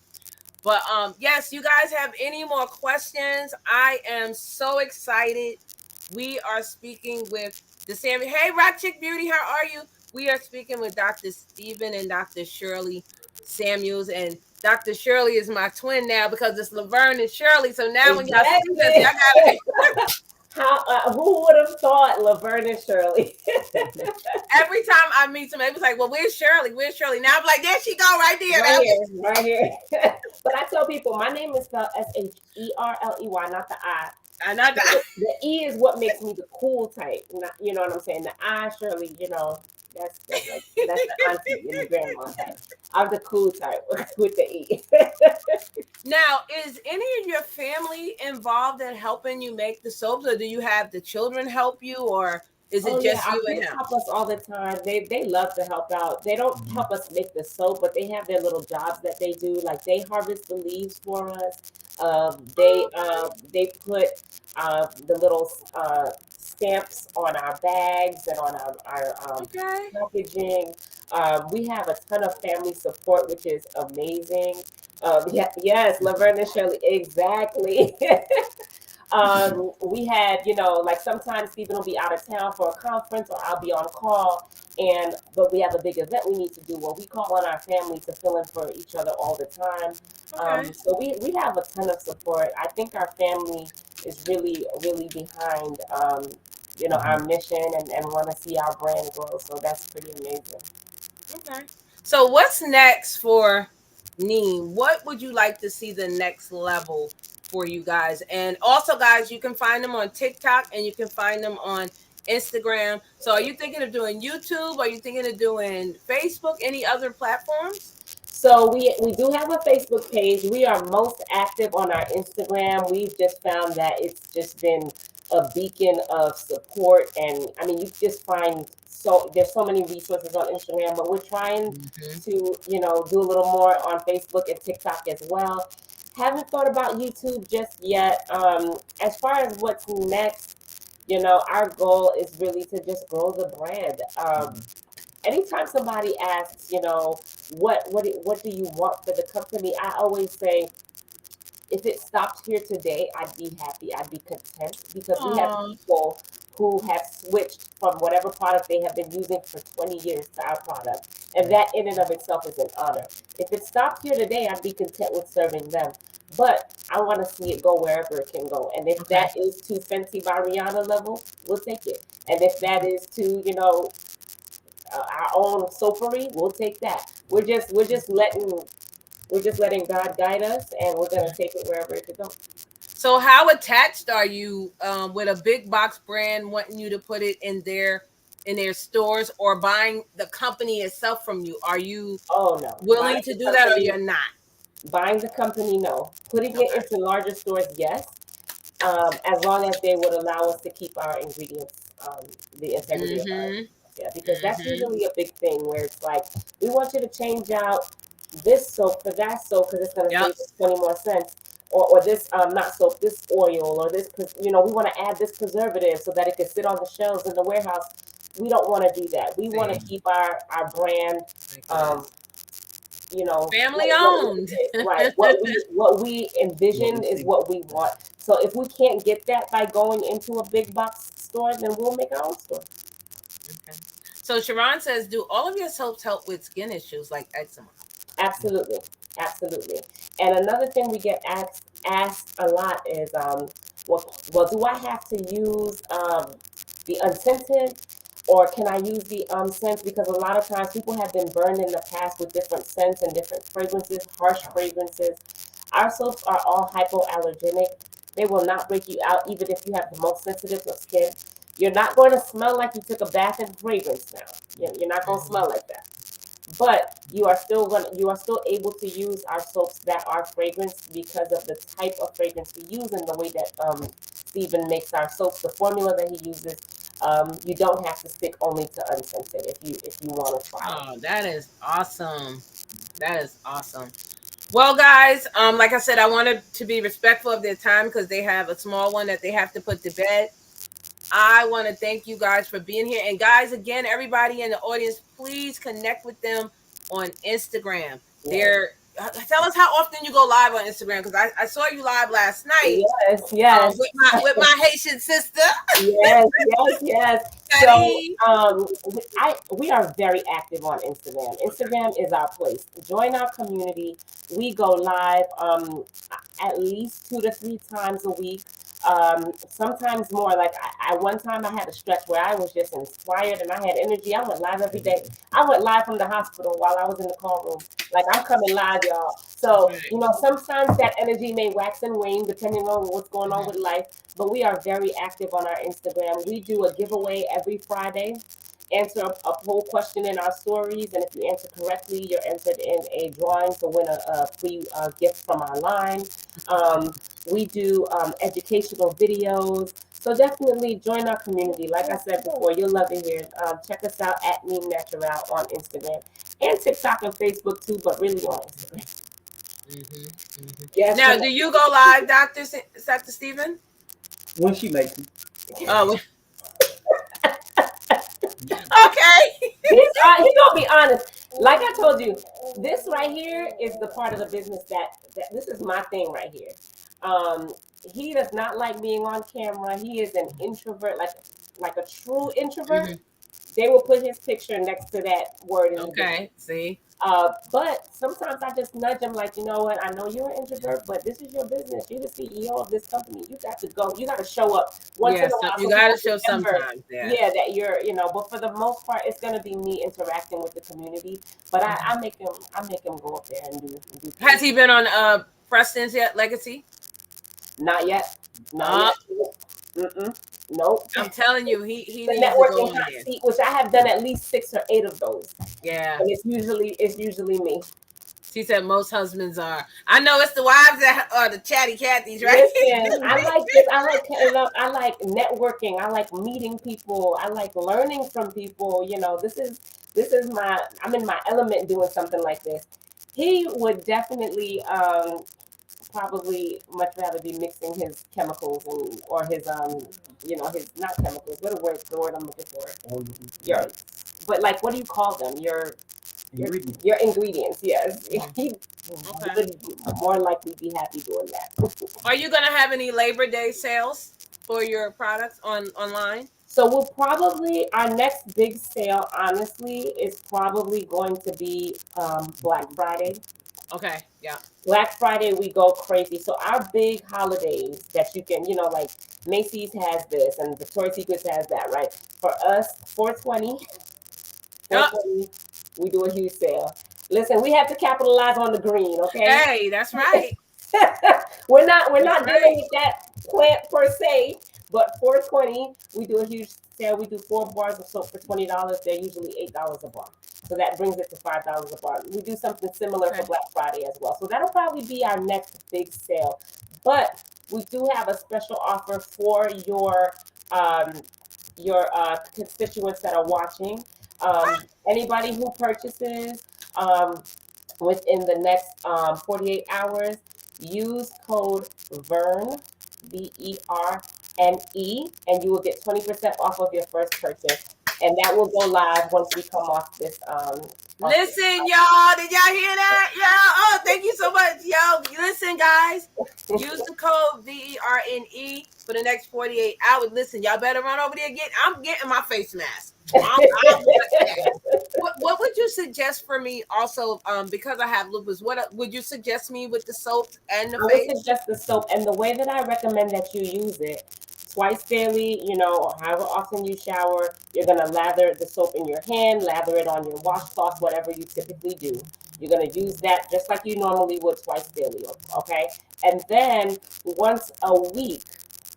But yes, you guys have any more questions? I am so excited. We are speaking with the Sammy. Hey, Rock Chick Beauty, how are you? We are speaking with Dr. Stephen and Dr. Sherley Samuels, and Dr. Sherley is my twin now because it's Laverne and Shirley. So now when y'all see this, y'all gotta. Who would have thought Laverne and Shirley? Every time I meet somebody, it's like, well, where's Shirley? Where's Shirley? Now I'm like, there she go, right there. Right here. But I tell people, my name is spelled Sherley, not the I. Not the E is what makes me the cool type. Not, you know what I'm saying? The I, Shirley, that's the auntie and the grandma type. I'm the cool type with the E. Now, is any of your family involved in helping you make the soaps, or do you have the children help you, or is it just you and him? Help us all the time. They love to help out. They don't help us make the soap, but they have their little jobs that they do. Like they harvest the leaves for us. They put the little stamps on our bags and on our packaging. We have a ton of family support, which is amazing. Yes, Laverne and Shirley, exactly. We had, like sometimes Stephen will be out of town for a conference or I'll be on call but we have a big event we need to do. Well, we call on our family to fill in for each other all the time. Okay. So we have a ton of support. I think our family is really behind our mission and want to see our brand grow. So that's pretty amazing. Okay. So what's next for Neem? What would you like to see the next level for you guys? And also, guys, you can find them on TikTok and you can find them on Instagram. So are you thinking of doing YouTube? Are you thinking of doing Facebook? Any other platforms? So we do have a Facebook page. We are most active on our Instagram. We've just found that it's just been a beacon of support, and I mean, you just find there's so many resources on Instagram, but we're trying to do a little more on Facebook and TikTok as well. Haven't thought about YouTube just yet. As far as what's next, our goal is really to just grow the brand. Anytime somebody asks, what do you want for the company, I always say, if it stopped here today, I'd be happy. I'd be content, because we have people who have switched from whatever product they have been using for 20 years to our product. And that in and of itself is an honor. If it stopped here today, I'd be content with serving them. But I want to see it go wherever it can go. And if that is to Fenty by Rihanna level, we'll take it. And if that is to, our own soapery, we'll take that. We're just letting God guide us, and we're gonna take it wherever it could go. So how attached are you with a big box brand wanting you to put it in their stores, or buying the company itself from you? Are you willing to do that, or you're not? Buying the company, no. Putting it into larger stores, yes. As long as they would allow us to keep our ingredients, the integrity of our because that's usually a big thing, where it's like, we want you to change out this soap for that soap because it's going to save us 20 more cents, or this not soap, this oil, or this, we want to add this preservative so that it can sit on the shelves in the warehouse. We don't want to do that. We want to keep our brand family owned. Right. What we envision is what we want. So if we can't get that by going into a big box store, then we'll make our own store. Okay. So Sharon says, do all of your soaps help with skin issues like eczema? Absolutely. And another thing we get asked a lot is, well, do I have to use the unscented, or can I use the scents? Because a lot of times people have been burned in the past with different scents and different fragrances, harsh fragrances. Our soaps are all hypoallergenic. They will not break you out, even if you have the most sensitive of skin. You're not going to smell like you took a bath in fragrance now. You're not going to smell like that. But you are still able to use our soaps that are fragranced, because of the type of fragrance we use and the way that Stephen makes our soaps, the formula that he uses. You don't have to stick only to unscented if you want to try. Oh, that is awesome. That is awesome. Well, guys, like I said, I wanted to be respectful of their time because they have a small one that they have to put to bed. I want to thank you guys for being here. And guys, again, everybody in the audience, please connect with them on Instagram. Tell us how often you go live on Instagram, because I saw you live last night. Yes. With my Haitian sister. Yes. So we are very active on Instagram. Instagram is our place. Join our community. We go live at least 2 to 3 times a week. Sometimes more. Like one time I had a stretch where I was just inspired and I had energy. I went live every day. I went live from the hospital while I was in the call room. Like, I'm coming live, y'all. So, sometimes that energy may wax and wane depending on what's going on with life, but we are very active on our Instagram. We do a giveaway every Friday. Answer a poll question in our stories, and if you answer correctly, you're entered in a drawing to win a free gift from our line. We do educational videos, so definitely join our community. Like I said before, you'll love it here. Check us out at NeemNaturale on Instagram and TikTok and Facebook too, but really on Instagram. Yes. Now, do you go live, Dr. Stephen? When she makes them. Oh. Okay. He's gonna be honest. Like I told you, this right here is the part of the business that this is my thing right here. He does not like being on camera. He is an introvert, like a true introvert. they will put his picture next to that word in the description. Okay, see. But sometimes I just nudge them, like, you know what? I know you're an introvert, but this is your business. You're the CEO of this company. You got to go. You got to show up once in a while. You so got to people show remember, sometimes. yeah, that you're, you know. But for the most part, it's gonna be me interacting with the community. But I make him go up there and do. Has he been on Preston's yet? Legacy? Not yet. Not yet. Nope. I'm telling you, he The needs to go networking on hot there. seat, which I have done at least 6 or 8 of those. Yeah. And it's usually me. She said most husbands are. I know it's the wives that are the chatty Cathys, right? Listen, I like this. I like networking. I like meeting people. I like learning from people. You know, this is I'm in my element doing something like this. He would definitely probably much rather be mixing his chemicals or his his not chemicals. What the word I'm looking for? But like, what do you call them? Your ingredients, yes. He would more likely be happy doing that. Are you gonna have any Labor Day sales for your products online? So we'll probably, our next big sale, honestly, is probably going to be Black Friday. Okay, yeah. Black Friday, we go crazy. So our big holidays that you can, like Macy's has this and Victoria's Secret has that, right? For us, 420, we do a huge sale. Listen, we have to capitalize on the green, okay? Hey, that's right. we're not dealing with that plant per se, but 420, we do a huge sale. We do 4 bars of soap for $20. They're usually $8 a bar. So that brings it to $5 a bar. We do something similar for Black Friday as well. So that'll probably be our next big sale. But we do have a special offer for your constituents that are watching. Anybody who purchases within the next 48 hours, use code Verne, VERNE, and you will get 20% off of your first purchase. And that will go live once we come off this. Listen, y'all, did y'all hear that? Yeah. Oh, thank you so much, yo. Listen, guys, use the code VERNE for the next 48 hours. Listen, y'all better run over there and I'm getting my face mask. What would you suggest for me also, because I have lupus, what would you suggest me with the soap and the face? I would suggest the soap, and the way that I recommend that you use it, twice daily, or however often you shower, you're going to lather the soap in your hand, lather it on your washcloth, whatever you typically do. You're going to use that just like you normally would twice daily, okay? And then once a week,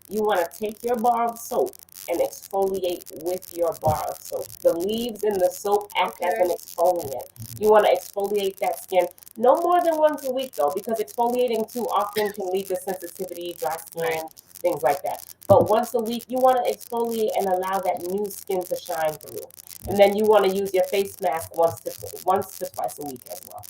you want to take your bar of soap and exfoliate with your bar of soap. The leaves in the soap act as an exfoliant. You want to exfoliate that skin no more than once a week, though, because exfoliating too often can lead to sensitivity, dry skin, things like that. But once a week, you want to exfoliate and allow that new skin to shine through. And then you want to use your face mask once to twice a week as well.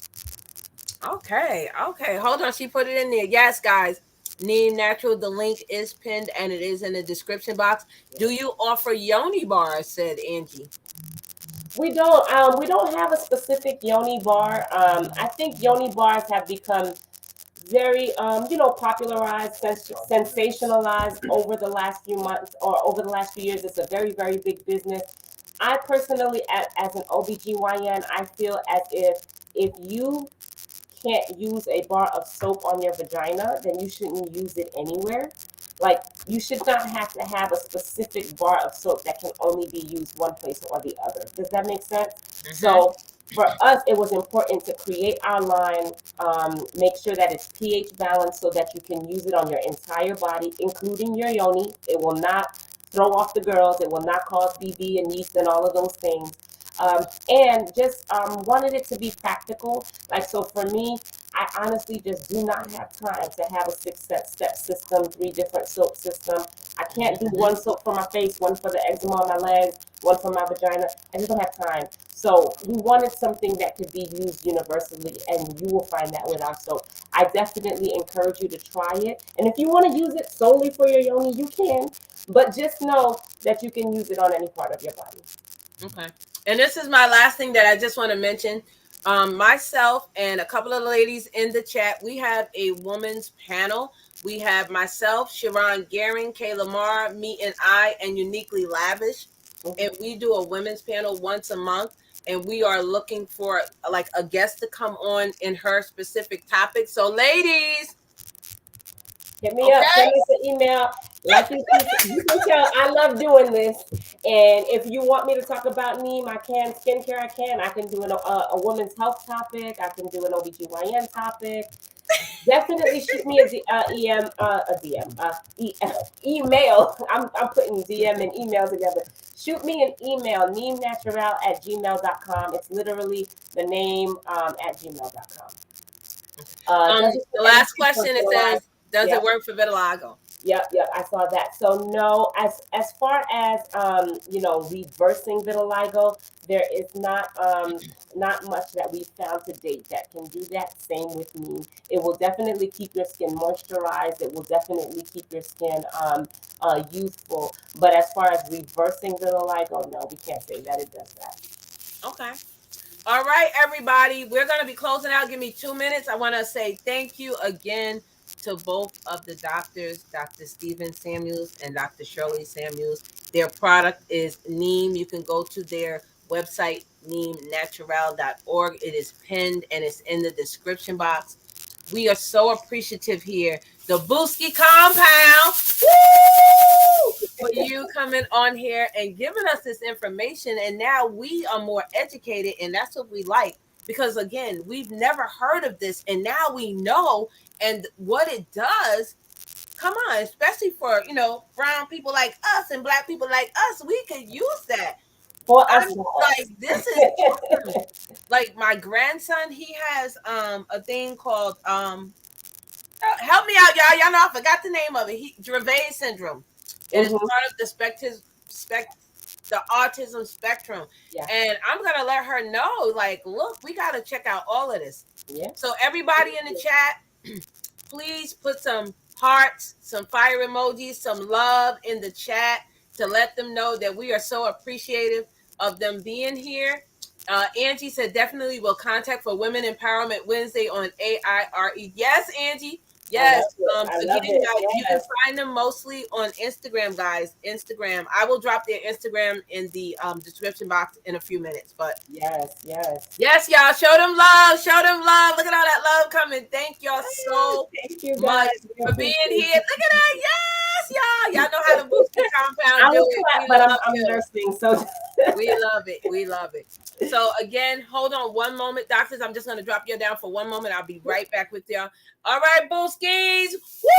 Okay. Hold on. She put it in there. Yes, guys. NeemNaturale. The link is pinned and it is in the description box. Do you offer yoni bars? Said Angie. We don't. We don't have a specific yoni bar. I think yoni bars have become very, popularized, sensationalized over the last few months or over the last few years. It's a very, very big business. I personally, as an OBGYN, I feel as if you can't use a bar of soap on your vagina, then you shouldn't use it anywhere. Like, you should not have to have a specific bar of soap that can only be used one place or the other. Does that make sense? Mm-hmm. So for us, it was important to create our line, make sure that it's pH balanced so that you can use it on your entire body, including your yoni. It will not throw off the girls. It will not cause BV and yeast and all of those things. And just wanted it to be practical. Like, so for me, I honestly just do not have time to have a 6-step system, 3 different soap system. I can't do one soap for my face, one for the eczema on my legs, one for my vagina. I just don't have time. So we wanted something that could be used universally, and you will find that with our soap. I definitely encourage you to try it. And if you want to use it solely for your yoni, you can. But just know that you can use it on any part of your body. Okay. And this is my last thing that I just want to mention. Myself and a couple of ladies in the chat, we have a women's panel. We have myself, Sharon Gehring, Kayla Marr, me and I, and Uniquely Lavish. and we do a women's panel once a month, and we are looking for like a guest to come on in her specific topic. So ladies, hit me up, send us an email. Like you can tell, I love doing this. And if you want me to talk about Neem, I can. Skincare, I can. I can do a woman's health topic. I can do an OBGYN topic. Definitely shoot me email. I'm putting DM and email together. Shoot me an email, NeemNaturale@gmail.com. It's literally the name at gmail.com. The last question, it says, does it work for vitiligo? Yep, I saw that. So no, as far as reversing vitiligo, there is not much that we've found to date that can do that. Same with Neem. It will definitely keep your skin moisturized. It will definitely keep your skin youthful. But as far as reversing vitiligo, no, we can't say that it does that. Okay. All right, everybody. We're going to be closing out. Give me 2 minutes. I want to say thank you again to both of the doctors, Dr. Stephen Samuels and Dr. Sherley Samuels. Their product is Neem. You can go to their website, NeemNaturale.org. It is pinned and it's in the description box. We are so appreciative here. The Booski Compound, woo! For you coming on here and giving us this information. And now we are more educated, and that's what we like. Because again, we've never heard of this, and now we know, and what it does. Come on, especially for brown people like us and black people like us, we could use that. For us, like this is like my grandson. He has a thing called help me out, y'all. Y'all know I forgot the name of it. Dravets Syndrome. It is part of the autism spectrum. Yeah. And I'm gonna let her know, like, look, we gotta check out all of this. Yeah. So everybody in the chat, please put some hearts, some fire emojis, some love in the chat to let them know that we are so appreciative of them being here. Angie said definitely will contact for Women Empowerment Wednesday on AIRE. Yes, Angie. Yes. Again, you can find them mostly on Instagram, guys. Instagram. I will drop their Instagram in the description box in a few minutes. But yes, y'all. Show them love. Show them love. Look at all that love coming. Thank y'all so much for being here. Look at that. Yes, y'all. Y'all know how to boost the compound. But I'm nursing, so we love it. We love it. So again, hold on one moment, doctors. I'm just gonna drop you down for one moment. I'll be right back with y'all. All right, Booskies. Woo!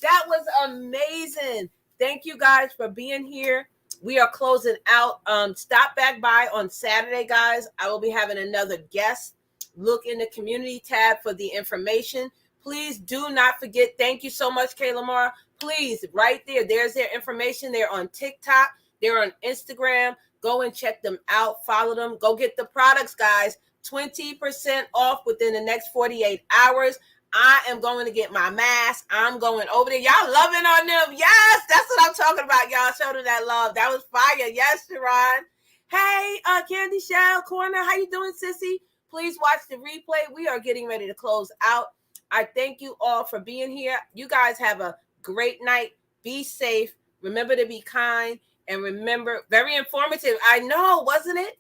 That was amazing. Thank you guys for being here. We are closing out. Stop back by on Saturday, guys. I will be having another guest. Look in the community tab for the information. Please do not forget. Thank you so much, Kayla Mara. Please, right there. There's their information. They're on TikTok. They're on Instagram. Go and check them out. Follow them. Go get the products, guys. 20% off within the next 48 hours. I am going to get my mask. I'm going over there. Y'all loving on them. Yes, that's what I'm talking about. Y'all show them that love. That was fire. Yes, Sharon. Hey, Candy Shell Corner. How you doing, sissy? Please watch the replay. We are getting ready to close out. I thank you all for being here. You guys have a great night. Be safe. Remember to be kind. And remember, very informative. I know, wasn't it?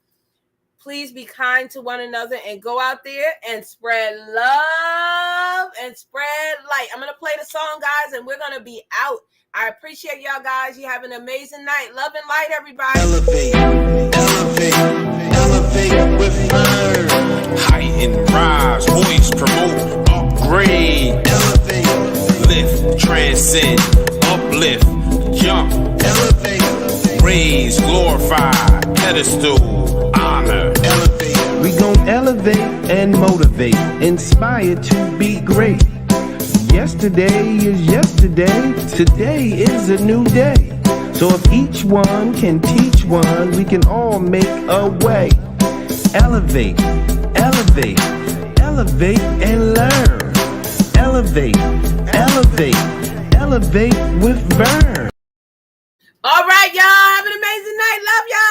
Please be kind to one another and go out there and spread love and spread light. I'm going to play the song, guys, and we're going to be out. I appreciate y'all, guys. You have an amazing night. Love and light, everybody. Elevate, elevate, elevate with Verne. Heighten, rise, voice, promote, upgrade, Elevate, lift, transcend, uplift, jump, elevate, raise, glorify, pedestal, honor. elevate. We gon' elevate and motivate, inspire to be great. Yesterday is yesterday, today is a new day. So if each one can teach one, we can all make a way. Elevate, elevate, elevate and learn. Elevate, elevate, elevate with Verne. All right, y'all. Have an amazing night. Love y'all.